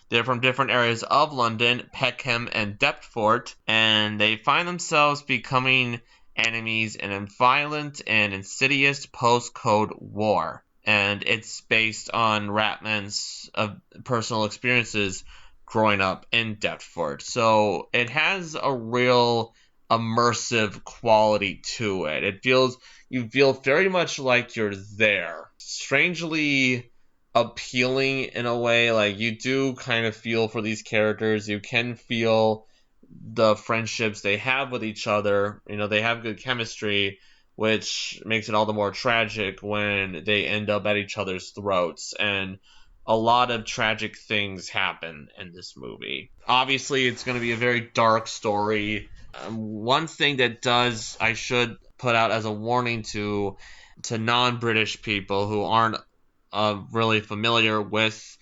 They're from different areas of London, Peckham and Deptford, and they find themselves becoming enemies in a violent and insidious post-Cold War. And it's based on Ratman's personal experiences growing up in Deptford. So it has a real immersive quality to it. You feel very much like you're there. Strangely appealing in a way. Like, you do kind of feel for these characters. You can feel the friendships they have with each other. They have good chemistry, which makes it all the more tragic when they end up at each other's throats. And a lot of tragic things happen in this movie. Obviously, it's going to be a very dark story. One thing that I should put out as a warning to non-British people who aren't really familiar with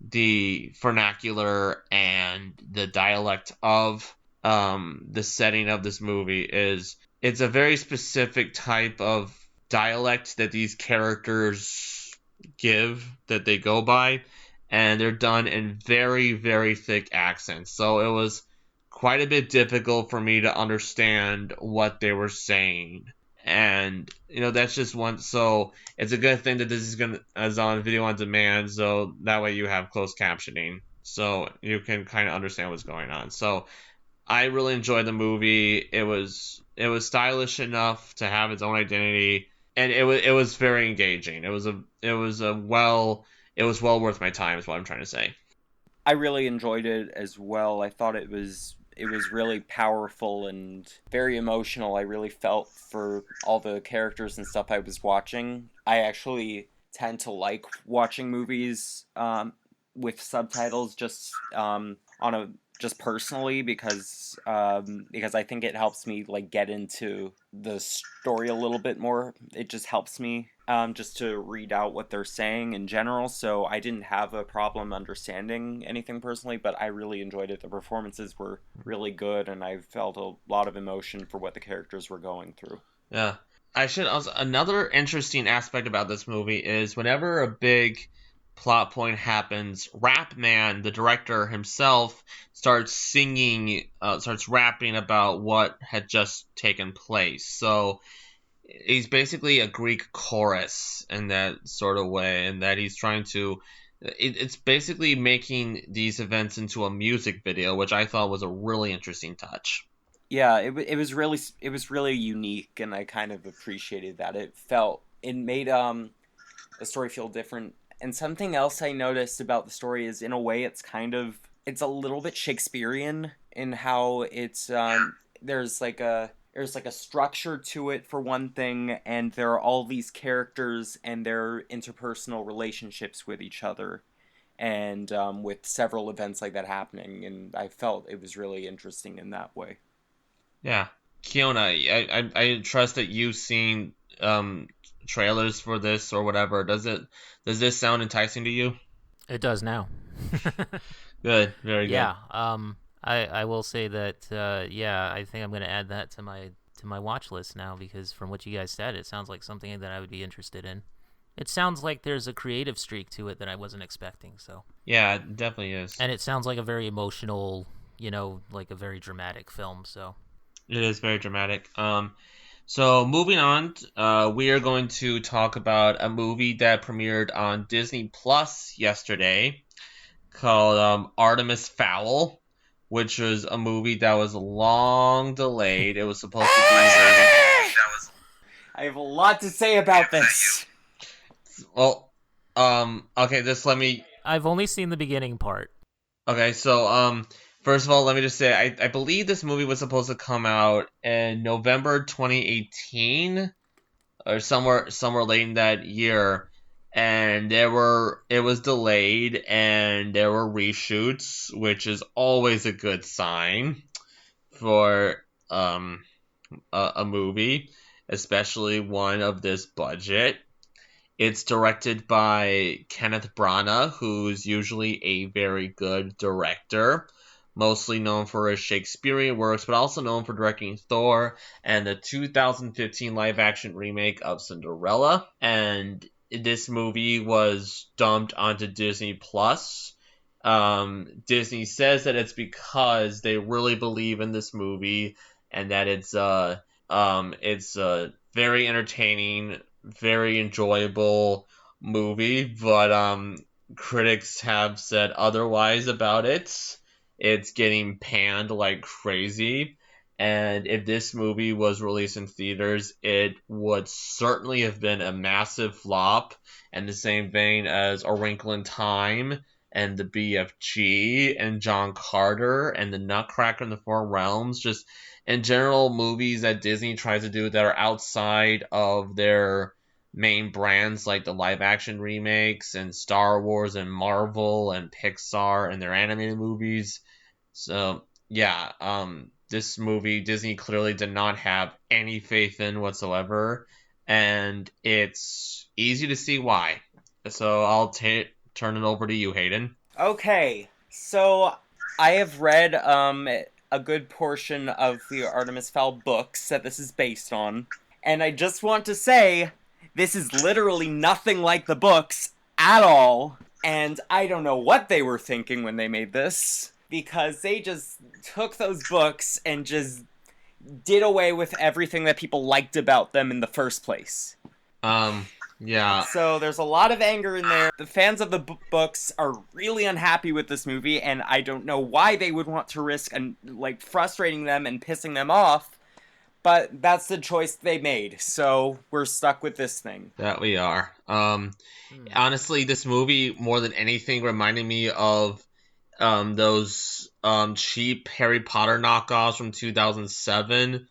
the vernacular and the dialect of the setting of this movie is it's a very specific type of dialect that these characters give, that they go by, and they're done in very, very thick accents. So it was quite a bit difficult for me to understand what they were saying. And that's just one. So it's a good thing that this is on video on demand, so that way you have closed captioning, so you can kind of understand what's going on. So I really enjoyed the movie. It was stylish enough to have its own identity, and it was very engaging. It was well worth my time, is what I'm trying to say. I really enjoyed it as well. I thought it was really powerful and very emotional. I really felt for all the characters and stuff I was watching. I actually tend to like watching movies with subtitles on a just personally because I think it helps me like get into the story a little bit more. It just helps me just to read out what they're saying in general. So I didn't have a problem understanding anything personally, but I really enjoyed it. The performances were really good, and I felt a lot of emotion for what the characters were going through. Yeah. I should also Another interesting aspect about this movie is whenever a big plot point happens, Rap Man, the director himself, starts rapping about what had just taken place. So he's basically a Greek chorus in that sort of way, and that he's trying to. It's basically making these events into a music video, which I thought was a really interesting touch. Yeah, it was really unique, and I kind of appreciated that. It made the story feel different. And something else I noticed about the story is, in a way, it's a little bit Shakespearean in how there's like a structure to it for one thing, and there are all these characters and their interpersonal relationships with each other, and with several events like that happening, and I felt it was really interesting in that way. Yeah, Keona, I trust that you've seen trailers for this or whatever. Does this sound enticing to you? It does now. Good, very good. Yeah. I will say that. Yeah, I think I'm gonna add that to my watch list now, because from what you guys said, it sounds like something that I would be interested in. It sounds like there's a creative streak to it that I wasn't expecting. So. Yeah, it definitely is. And it sounds like a very emotional, like a very dramatic film. So. It is very dramatic. So moving on, we are going to talk about a movie that premiered on Disney Plus yesterday called Artemis Fowl, which was a movie that was long delayed. It was supposed to be. I have a lot to say about this. Well, okay, just let me. I've only seen the beginning part. Okay, so first of all, let me just say I believe this movie was supposed to come out in November 2018 or somewhere late in that year, and it was delayed, and there were reshoots, which is always a good sign for a movie, especially one of this budget. It's directed by Kenneth Branagh, who's usually a very good director, mostly known for his Shakespearean works, but also known for directing Thor and the 2015 live-action remake of Cinderella. And this movie was dumped onto Disney Plus. Disney says that it's because they really believe in this movie, and that it's very entertaining, very enjoyable movie, but critics have said otherwise about it. It's getting panned like crazy, and if this movie was released in theaters, it would certainly have been a massive flop, in the same vein as A Wrinkle in Time and the BFG and John Carter and the Nutcracker in the Four Realms. Just in general, movies that Disney tries to do that are outside of their main brands, like the live action remakes and Star Wars and Marvel and Pixar and their animated movies. So yeah, this movie Disney clearly did not have any faith in whatsoever, and it's easy to see why. So I'll turn it over to you, Hayden. Okay, so I have read a good portion of the Artemis Fowl books that this is based on, and I just want to say this is literally nothing like the books at all, and I don't know what they were thinking when they made this, because they just took those books and just did away with everything that people liked about them in the first place. Yeah. So there's a lot of anger in there. The fans of the books are really unhappy with this movie, and I don't know why they would want to risk and like frustrating them and pissing them off. But that's the choice they made, so we're stuck with this thing. That we are. Honestly, this movie more than anything reminded me of those cheap Harry Potter knockoffs from 2007.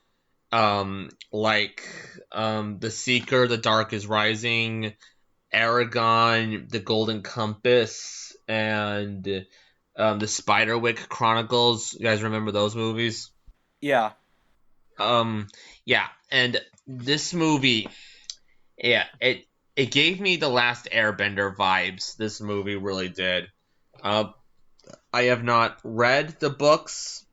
Like The Seeker, The Dark is Rising, Aragon, The Golden Compass, and the Spiderwick Chronicles. You guys remember those movies? Yeah. Yeah, and this movie, yeah, it gave me the Last Airbender vibes. This movie really did. I have not read the books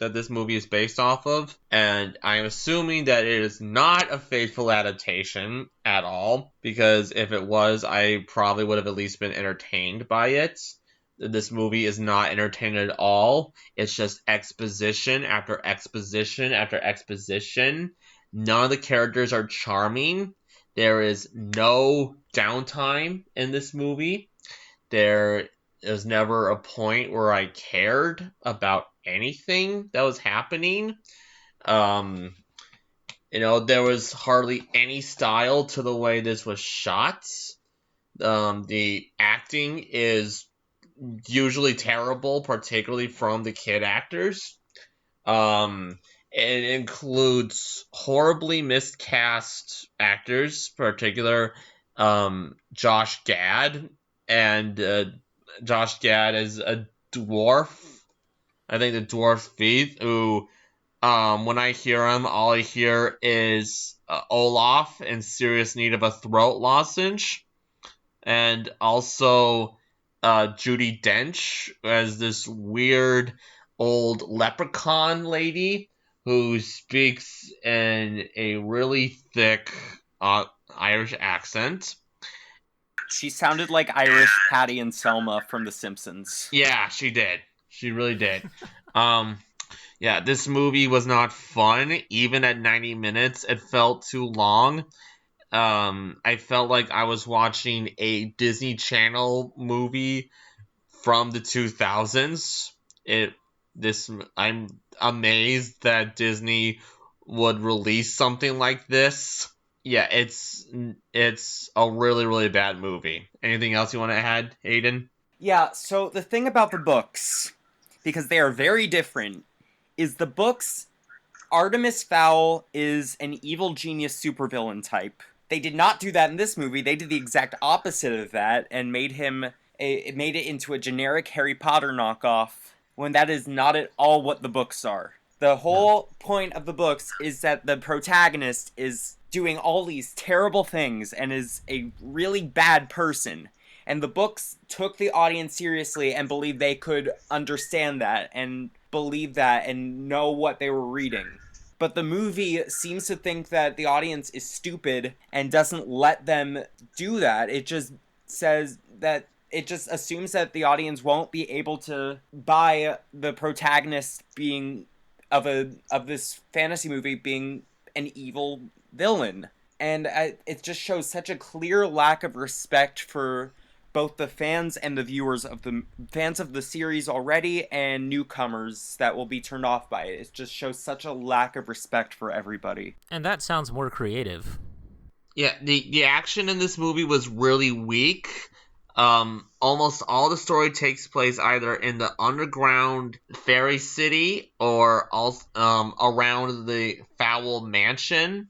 that this movie is based off of, and I'm assuming that it is not a faithful adaptation at all, because if it was, I probably would have at least been entertained by it. This movie is not entertaining at all. It's just exposition after exposition after exposition. None of the characters are charming. There is no downtime in this movie. There is never a point where I cared about anything that was happening. There was hardly any style to the way this was shot. The acting is usually terrible, particularly from the kid actors. It includes horribly miscast actors, particular Josh Gad, and Josh Gad is a dwarf. I think the dwarf thief, who, when I hear him, all I hear is Olaf in serious need of a throat lozenge. And also Judi Dench as this weird old leprechaun lady who speaks in a really thick Irish accent. She sounded like Irish Patty and Selma from The Simpsons. Yeah, she did. She really did. Yeah, this movie was not fun. Even at 90 minutes, it felt too long. I felt like I was watching a Disney Channel movie from the 2000s. I'm amazed that Disney would release something like this. Yeah, it's a really, really bad movie. Anything else you want to add, Hayden? Yeah, so the thing about the books, because they are very different, is the books, Artemis Fowl is an evil genius supervillain type. They did not do that in this movie. They did the exact opposite of that and made it into a generic Harry Potter knockoff, when that is not at all what the books are. The whole point of the books is that the protagonist is doing all these terrible things and is a really bad person. And the books took the audience seriously and believed they could understand that and believe that and know what they were reading. But the movie seems to think that the audience is stupid and doesn't let them do that. It just says that it just assumes that the audience won't be able to buy the protagonist being of this fantasy movie being an evil villain. And it just shows such a clear lack of respect for both the fans and the viewers of the fans of the series already and newcomers that will be turned off by it. It just shows such a lack of respect for everybody. And that sounds more creative. Yeah, the action in this movie was really weak. Almost all the story takes place either in the underground fairy city or around the Fowl mansion.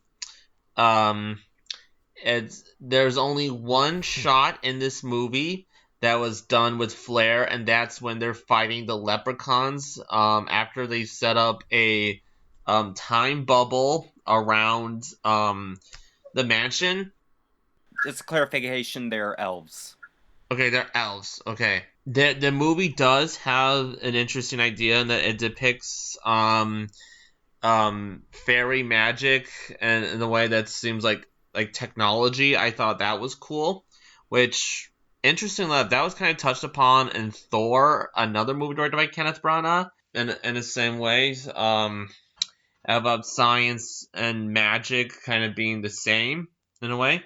There's only one shot in this movie that was done with flair, and that's when they're fighting the leprechauns after they set up a time bubble around the mansion. Just a clarification, they're elves. Okay, they're elves. Okay. The movie does have an interesting idea in that it depicts fairy magic and in a way that seems like technology. I thought that was cool, which interestingly enough, that was kind of touched upon in Thor, another movie directed by Kenneth Branagh, in the same ways. About science and magic kind of being the same in a way.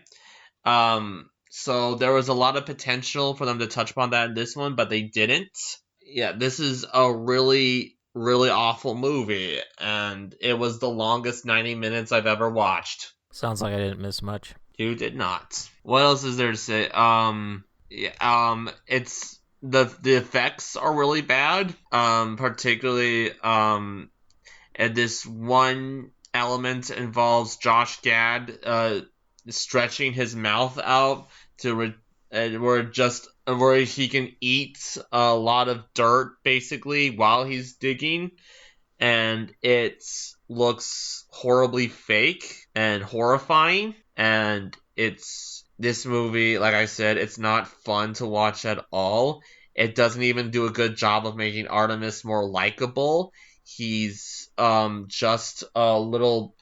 So there was a lot of potential for them to touch upon that in this one, but they didn't. Yeah, this is a really, really awful movie, and it was the longest 90 minutes I've ever watched. Sounds like I didn't miss much. You did not. What else is there to say? Yeah, it's the effects are really bad. Particularly, and this one element involves Josh Gad stretching his mouth out to where he can eat a lot of dirt basically while he's digging, and it looks horribly fake and horrifying. And it's this movie, like I said, it's not fun to watch at all. It doesn't even do a good job of making Artemis more likable. He's just a little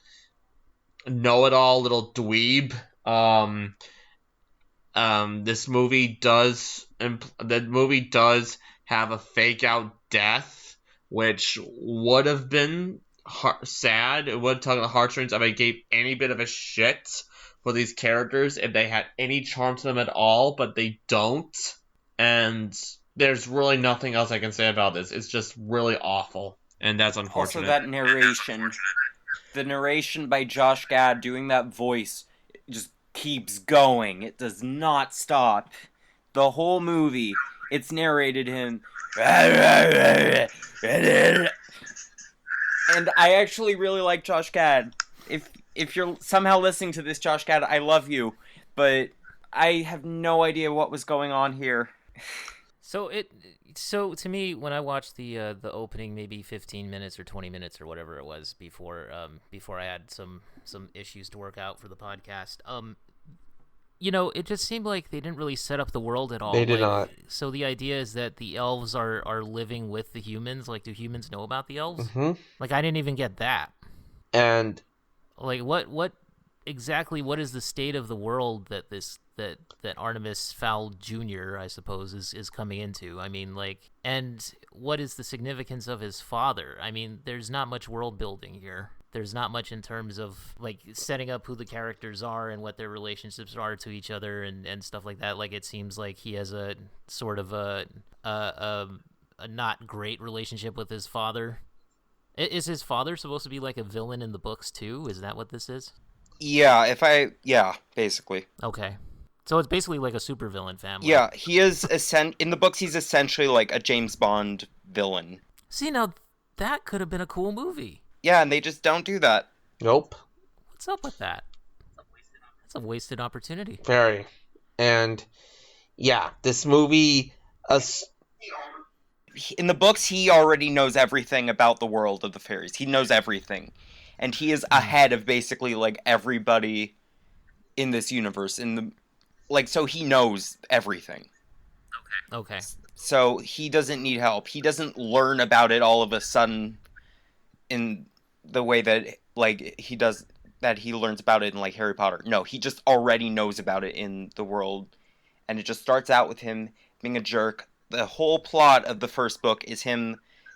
know-it-all little dweeb. This movie does have a fake out death, which would have been sad. It would tug at the heartstrings if I gave any bit of a shit for these characters if they had any charm to them at all, but they don't. And there's really nothing else I can say about this. It's just really awful, and that's unfortunate. Also, that narration. The narration by Josh Gad doing that voice just keeps going. It does not stop. The whole movie, it's narrated him. And I actually really like Josh Gad. If you're somehow listening to this, Josh Gad, I love you, but I have no idea what was going on here. So to me, when I watched the opening, maybe 15 minutes or 20 minutes or whatever it was before I had some issues to work out for the podcast, it just seemed like they didn't really set up the world at all. They did not. So the idea is that the elves are living with the humans. Like, do humans know about the elves? Mm-hmm. Like, I didn't even get that. And like, what exactly? What is the state of the world that that Artemis Fowl Jr., I suppose, is coming into? I mean, like, and what is the significance of his father? I mean, there's not much world building here. There's not much in terms of, like, setting up who the characters are and what their relationships are to each other and stuff like that. Like, it seems like he has a sort of a not great relationship with his father. Is his father supposed to be, like, a villain in the books, too? Is that what this is? Yeah, basically. Okay. So it's basically like a supervillain family. Yeah, he is in the books he's essentially like a James Bond villain. See, now that could have been a cool movie. Yeah, and they just don't do that. Nope. What's up with that? That's a wasted opportunity. Very. And yeah, this movie in the books he already knows everything about the world of the fairies. He knows everything. And he is ahead of basically like everybody in this universe so he knows everything. Okay. So he doesn't need help. He doesn't learn about it all of a sudden in the way that like he does that he learns about it in like Harry Potter. No, he just already knows about it in the world, and it just starts out with him being a jerk. The whole plot of the first book is him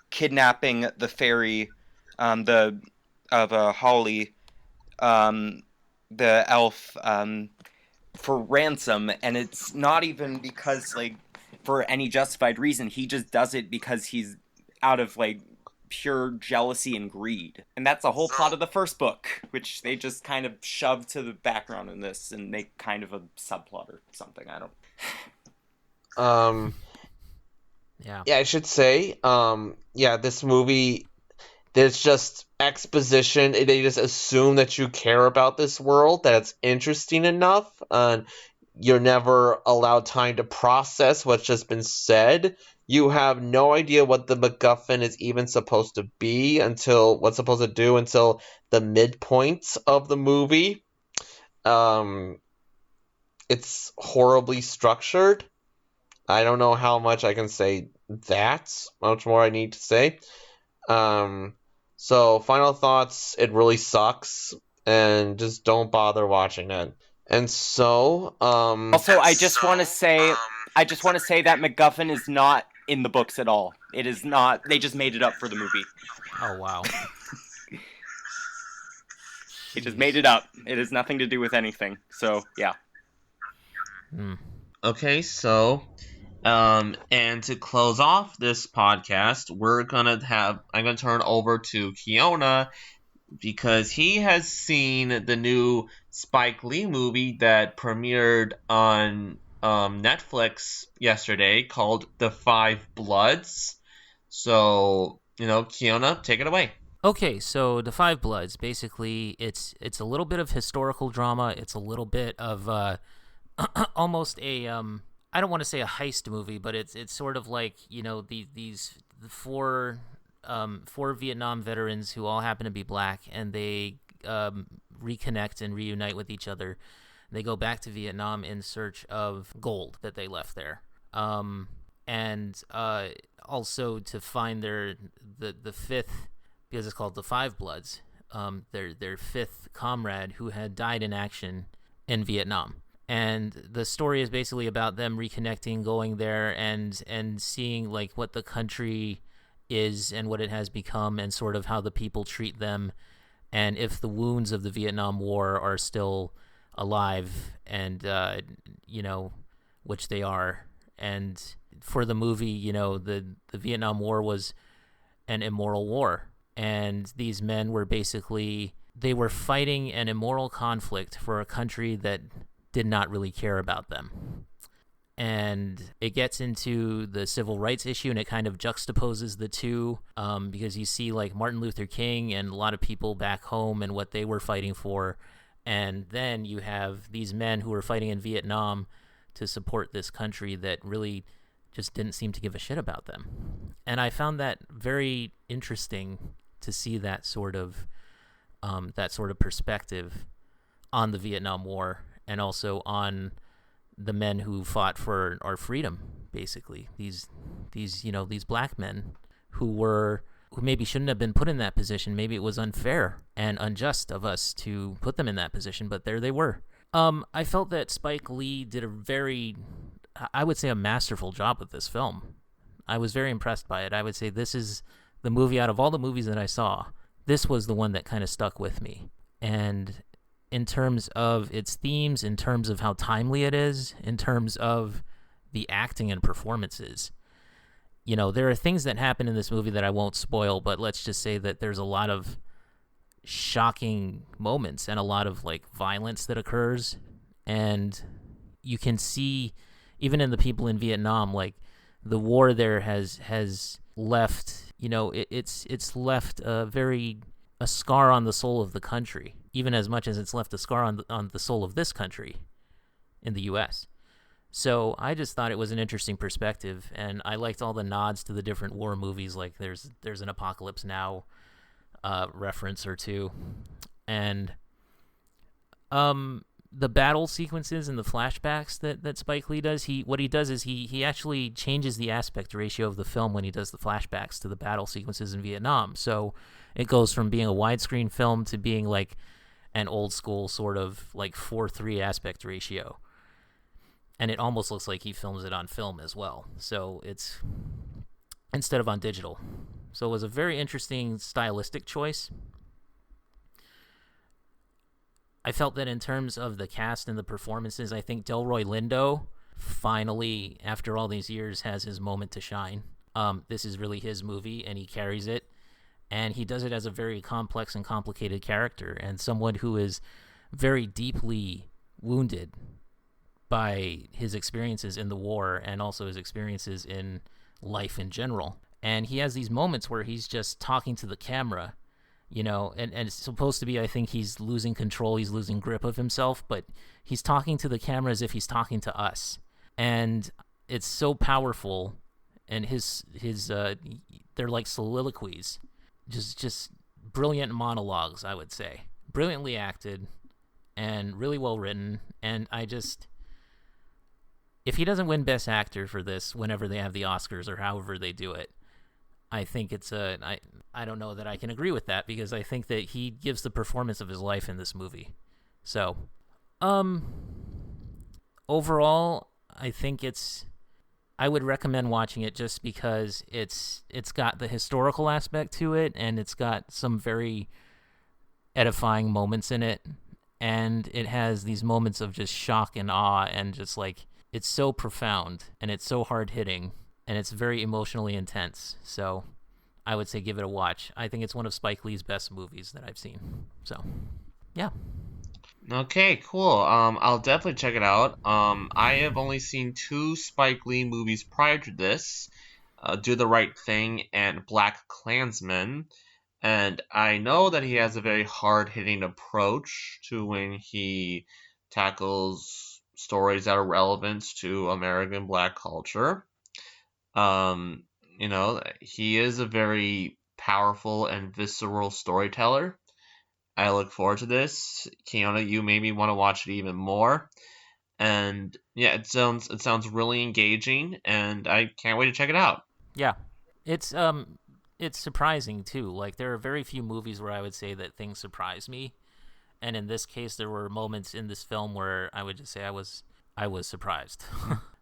kidnapping the fairy, Holly, the elf, for ransom, and it's not even because like for any justified reason. He just does it because he's out of like pure jealousy and greed, and that's the whole plot of the first book, which they just kind of shove to the background in this and make kind of a subplot or something. I don't. Yeah, I should say, this movie, there's just exposition. They just assume that you care about this world, that it's interesting enough, and you're never allowed time to process what's just been said. You have no idea what the MacGuffin is even supposed to be until the midpoint of the movie. It's horribly structured. I don't know how much I can say that. Much more I need to say. So final thoughts, it really sucks, and just don't bother watching it. And so, Also, I just want to say that MacGuffin is not in the books at all. It is not. They just made it up for the movie. Oh wow. They just made it up. It has nothing to do with anything. So yeah. Okay, so and to close off this podcast, I'm gonna turn over to Keona because he has seen the new Spike Lee movie that premiered on Netflix yesterday called The Five Bloods. So, Keona, take it away. Okay, so The Five Bloods, basically, it's a little bit of historical drama. It's a little bit of almost a I don't want to say a heist movie, but it's sort of like these four Vietnam veterans who all happen to be black, and they reconnect and reunite with each other. They go back to Vietnam in search of gold that they left there, and also to find the fifth, because it's called the Five Bloods, their fifth comrade who had died in action in Vietnam. And the story is basically about them reconnecting, going there, and seeing like what the country is and what it has become, and sort of how the people treat them, and if the wounds of the Vietnam War are still alive, and which they are. And for the movie, the Vietnam War was an immoral war, and these men were they were fighting an immoral conflict for a country that did not really care about them. And it gets into the civil rights issue, and it kind of juxtaposes the two, because you see like Martin Luther King and a lot of people back home and what they were fighting for, and then you have these men who were fighting in Vietnam to support this country that really just didn't seem to give a shit about them. And I found that very interesting to see that sort of perspective on the Vietnam War, and also on the men who fought for our freedom, basically. These black men who maybe shouldn't have been put in that position. Maybe it was unfair and unjust of us to put them in that position, but there they were. I felt that Spike Lee did I would say a masterful job with this film. I was very impressed by it. I would say this is the movie, out of all the movies that I saw, this was the one that kind of stuck with me. And in terms of its themes, in terms of how timely it is, in terms of the acting and performances. There are things that happen in this movie that I won't spoil, but let's just say that there's a lot of shocking moments and a lot of like violence that occurs. And you can see, even in the people in Vietnam, like the war there has left, it's left a scar on the soul of the country, even as much as it's left a scar on the soul of this country in the U.S. So I just thought it was an interesting perspective, and I liked all the nods to the different war movies. Like there's an Apocalypse Now reference or two, and the battle sequences and the flashbacks that Spike Lee does. What he does is he actually changes the aspect ratio of the film when he does the flashbacks to the battle sequences in Vietnam. So it goes from being a widescreen film to being like an old school sort of like 4:3 aspect ratio. And it almost looks like he films it on film as well. So it's instead of on digital. So it was a very interesting stylistic choice. I felt that in terms of the cast and the performances, I think Delroy Lindo finally, after all these years, has his moment to shine. This is really his movie, and he carries it. And he does it as a very complex and complicated character, and someone who is very deeply wounded by his experiences in the war and also his experiences in life in general. And he has these moments where he's just talking to the camera, and it's supposed to be, I think he's losing control, he's losing grip of himself, but he's talking to the camera as if he's talking to us. And it's so powerful, and they're like soliloquies, just brilliant monologues, I would say. Brilliantly acted and really well written, and if he doesn't win Best Actor for this, whenever they have the Oscars or however they do it, I think it's I don't know that I can agree with that, because I think that he gives the performance of his life in this movie. So, um, overall, I think I would recommend watching it just because it's got the historical aspect to it, and it's got some very edifying moments in it, and it has these moments of just shock and awe, and just like, it's so profound and it's so hard hitting and it's very emotionally intense. So I would say give it a watch. I think it's one of Spike Lee's best movies that I've seen. So yeah. Okay, cool. I'll definitely check it out. I have only seen two Spike Lee movies prior to this, Do the Right Thing and Black Klansman. And I know that he has a very hard-hitting approach to when he tackles stories that are relevant to American black culture. Um, he is a very powerful and visceral storyteller. I look forward to this. Keona, you made me want to watch it even more. And yeah, it sounds really engaging, and I can't wait to check it out. Yeah. It's surprising too. Like, there are very few movies where I would say that things surprise me. And in this case, there were moments in this film where I would just say I was surprised.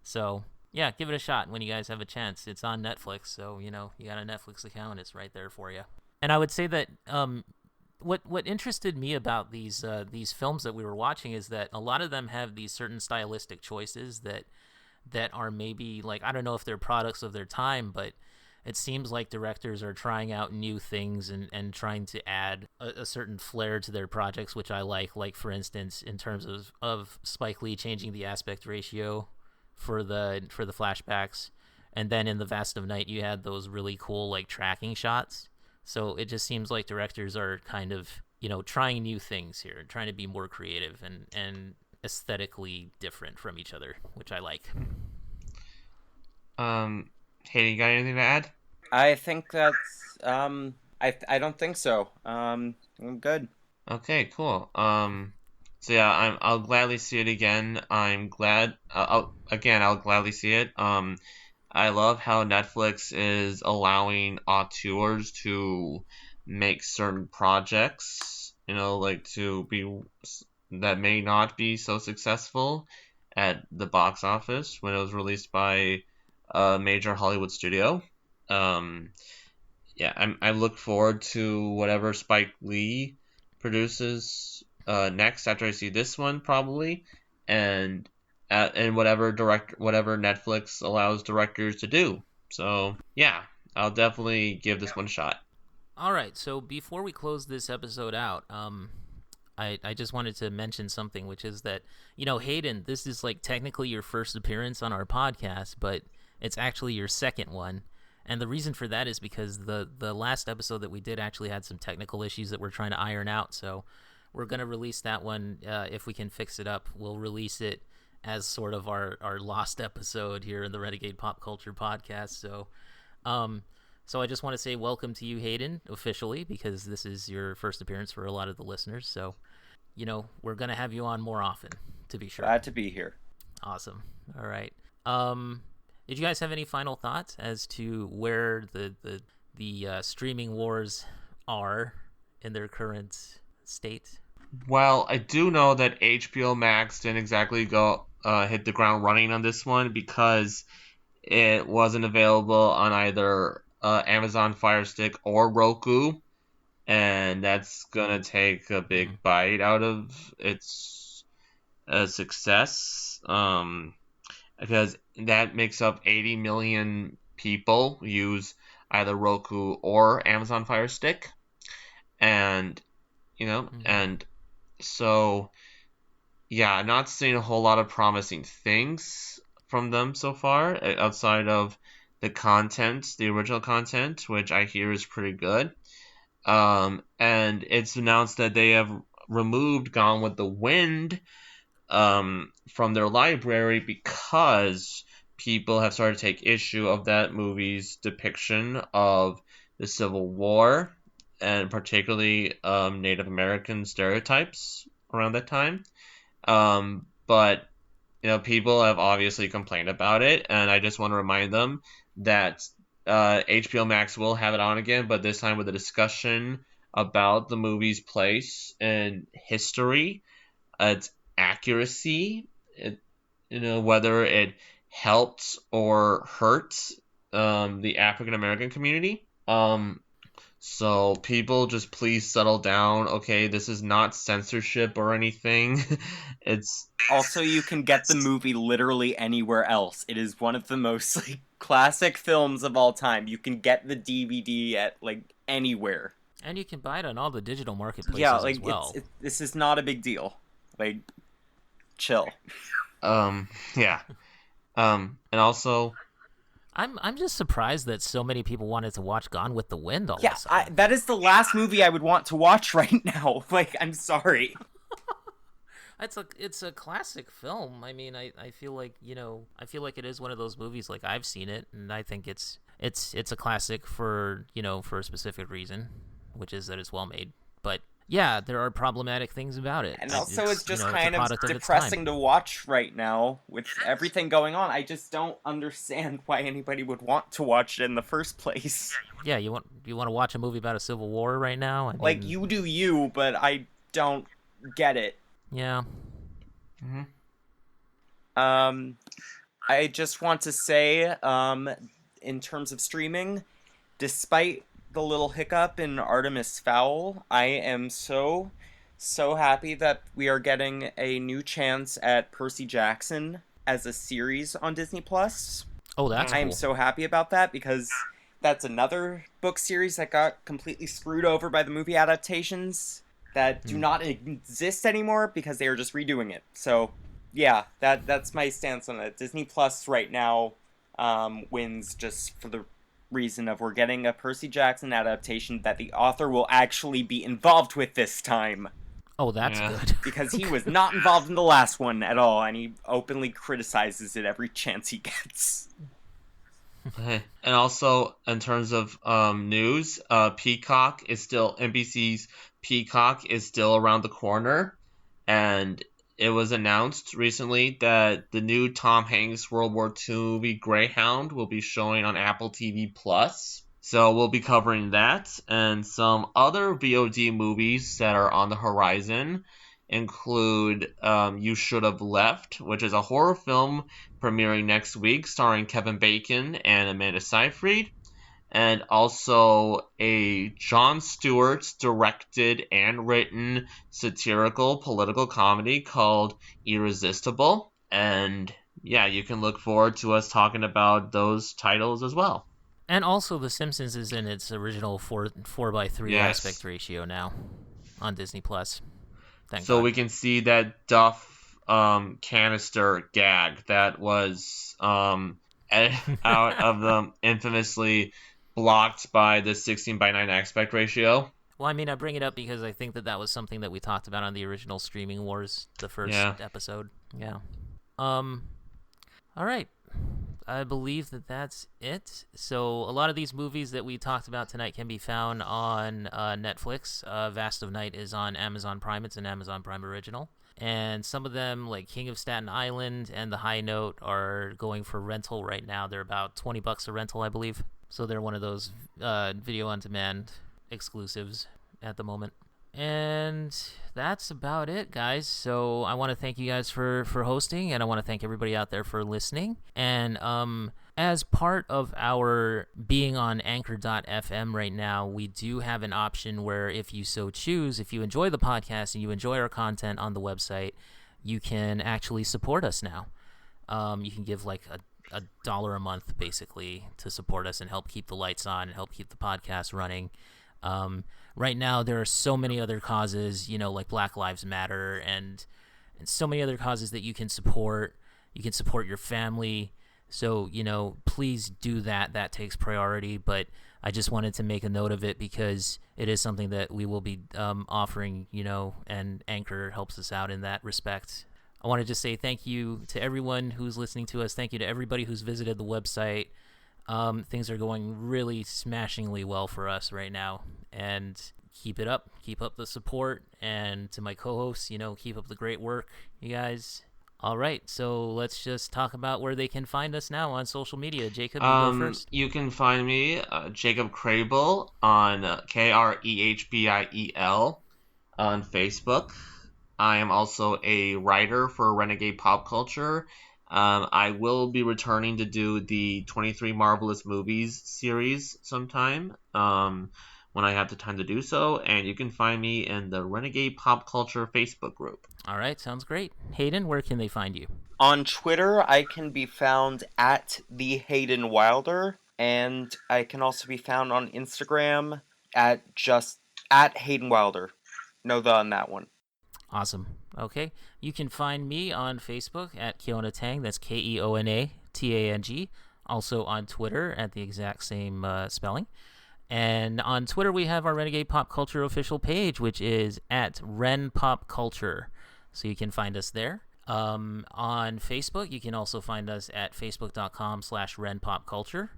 So yeah, give it a shot when you guys have a chance. It's on Netflix, so you got a Netflix account, it's right there for you. And I would say that what interested me about these films that we were watching is that a lot of them have these certain stylistic choices that are maybe, like, I don't know if they're products of their time, but it seems like directors are trying out new things and trying to add a certain flair to their projects, which I like. Like, for instance, in terms of Spike Lee changing the aspect ratio for the flashbacks, and then in The Vast of Night you had those really cool, like, tracking shots. So it just seems like directors are kind of, trying new things here, trying to be more creative and aesthetically different from each other, which I like. Hayden, you got anything to add? I think that's I don't think so. I'm good. Okay, cool. So yeah, I'll gladly see it again. I'm glad. I'll gladly see it. I love how Netflix is allowing auteurs to make certain projects, like to be that may not be so successful at the box office when it was released by a major Hollywood studio. Um, yeah, I look forward to whatever Spike Lee produces next after I see this one, probably, and whatever Netflix allows directors to do. So yeah, I'll definitely give this one a shot. All right, so before we close this episode out, I just wanted to mention something, which is that, Hayden, this is like technically your first appearance on our podcast, but it's actually your second one. And the reason for that is because the last episode that we did actually had some technical issues that we're trying to iron out. So we're going to release that one. If we can fix it up, we'll release it as sort of our lost episode here in the Renegade Pop Culture Podcast. So I just want to say welcome to you, Hayden, officially, because this is your first appearance for a lot of the listeners. So, we're going to have you on more often, to be sure. Glad to be here. Awesome. All right. Did you guys have any final thoughts as to where the streaming wars are in their current state? Well, I do know that HBO Max didn't exactly go hit the ground running on this one because it wasn't available on either Amazon Fire Stick or Roku, and that's gonna take a big bite out of its success. Because that makes up 80 million people use either Roku or Amazon Fire Stick, and and so yeah, not seeing a whole lot of promising things from them so far outside of the original content, which I hear is pretty good. And it's announced that they have removed Gone with the Wind from their library because people have started to take issue of that movie's depiction of the Civil War and particularly Native American stereotypes around that time. But people have obviously complained about it, and I just want to remind them that HBO Max will have it on again, but this time with a discussion about the movie's place in history, its accuracy, whether it helped or hurt the African American community. So people just please settle down. Okay, this is not censorship or anything. It's Also, you can get the movie literally anywhere else. It is one of the most classic films of all time. You can get the DVD at anywhere. And you can buy it on all the digital marketplaces as well. This is not a big deal. Chill. Yeah. And also, I'm just surprised that so many people wanted to watch Gone with the Wind all of a sudden. Yeah, that is the last movie I would want to watch right now. I'm sorry. It's a classic film. I mean, I feel like it is one of those movies. I've seen it, and I think it's a classic for a specific reason, which is that it's well made. But yeah, there are problematic things about it. And also, it's just it's kind of depressing to watch right now with everything going on. I just don't understand why anybody would want to watch it in the first place. Yeah, you want to watch a movie about a civil war right now? I mean, you do you, but I don't get it. Yeah. Mm-hmm. I just want to say, in terms of streaming, despite the little hiccup in Artemis Fowl, I am so happy that we are getting a new chance at Percy Jackson as a series on Disney Plus. Oh, that's cool. I am so happy about that because that's another book series that got completely screwed over by the movie adaptations that do not exist anymore because they are just redoing it. So, yeah, that's my stance on it. Disney Plus right now wins just for the reason of we're getting a Percy Jackson adaptation that the author will actually be involved with this time. Oh, that's good. Because he was not involved in the last one at all, and he openly criticizes it every chance he gets. And also, in terms of news, NBC's Peacock is still around the corner, and it was announced recently that the new Tom Hanks World War II movie Greyhound will be showing on Apple TV+. So we'll be covering that, and some other VOD movies that are on the horizon include You Should Have Left, which is a horror film premiering next week starring Kevin Bacon and Amanda Seyfried, and also a Jon Stewart directed and written satirical political comedy called Irresistible. And yeah, you can look forward to us talking about those titles as well. And also, The Simpsons is in its original 4:3 aspect ratio now on Disney Plus. Thank God. We can see that Duff canister gag that was out of the infamously blocked by the 16:9 aspect ratio. Well, I mean, I bring it up because I think that was something that we talked about on the original Streaming Wars, the first episode. Yeah. All right. I believe that's it. So a lot of these movies that we talked about tonight can be found on Netflix. Vast of Night is on Amazon Prime. It's an Amazon Prime original. And some of them, like King of Staten Island and The High Note, are going for rental right now. They're about $20 a rental, I believe. So they're one of those video-on-demand exclusives at the moment. And that's about it, guys. So I want to thank you guys for hosting, and I want to thank everybody out there for listening. And as part of our being on Anchor.fm right now, we do have an option where if you so choose, if you enjoy the podcast and you enjoy our content on the website, you can actually support us now. You can give like a $1 a month, basically, to support us and help keep the lights on and help keep the podcast running. Right now, there are so many other causes, like Black Lives Matter and so many other causes that you can support. You can support your family. So, please do that. That takes priority. But I just wanted to make a note of it because it is something that we will be offering, and Anchor helps us out in that respect. I want to just say thank you to everyone who's listening to us. Thank you to everybody who's visited the website. Things are going really smashingly well for us right now, and keep it up. Keep up the support, and to my co-hosts, keep up the great work, you guys. All right, so let's just talk about where they can find us now on social media. Jacob, you go first. You can find me, Jacob Crable, on Krehbiel on Facebook. I am also a writer for Renegade Pop Culture. I will be returning to do the 23 Marvelous Movies series sometime when I have the time to do so. And you can find me in the Renegade Pop Culture Facebook group. All right, sounds great. Hayden, where can they find you? On Twitter, I can be found at the Hayden Wilder, and I can also be found on Instagram at Hayden Wilder. No the on that one. Awesome. Okay, you can find me on Facebook at Keona Tang. That's KeonaTang. Also on Twitter at the exact same spelling. And on Twitter, we have our Renegade Pop Culture official page, which is at Ren Pop Culture. So you can find us there. On Facebook, you can also find us at facebook.com/RenPopCulture.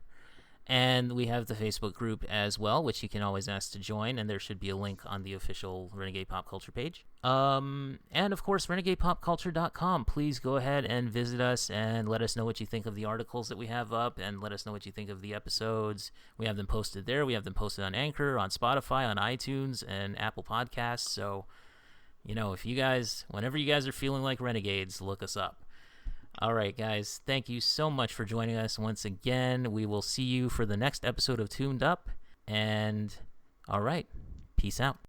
And we have the Facebook group as well, which you can always ask to join, and there should be a link on the official Renegade Pop Culture page. And of course, RenegadePopCulture.com. Please go ahead and visit us and let us know what you think of the articles that we have up, and let us know what you think of the episodes. We have them posted there. We have them posted on Anchor, on Spotify, on iTunes, and Apple Podcasts. So, if you guys, whenever you guys are feeling like renegades, look us up. All right, guys, thank you so much for joining us once again. We will see you for the next episode of Tuned Up. And, all right, peace out.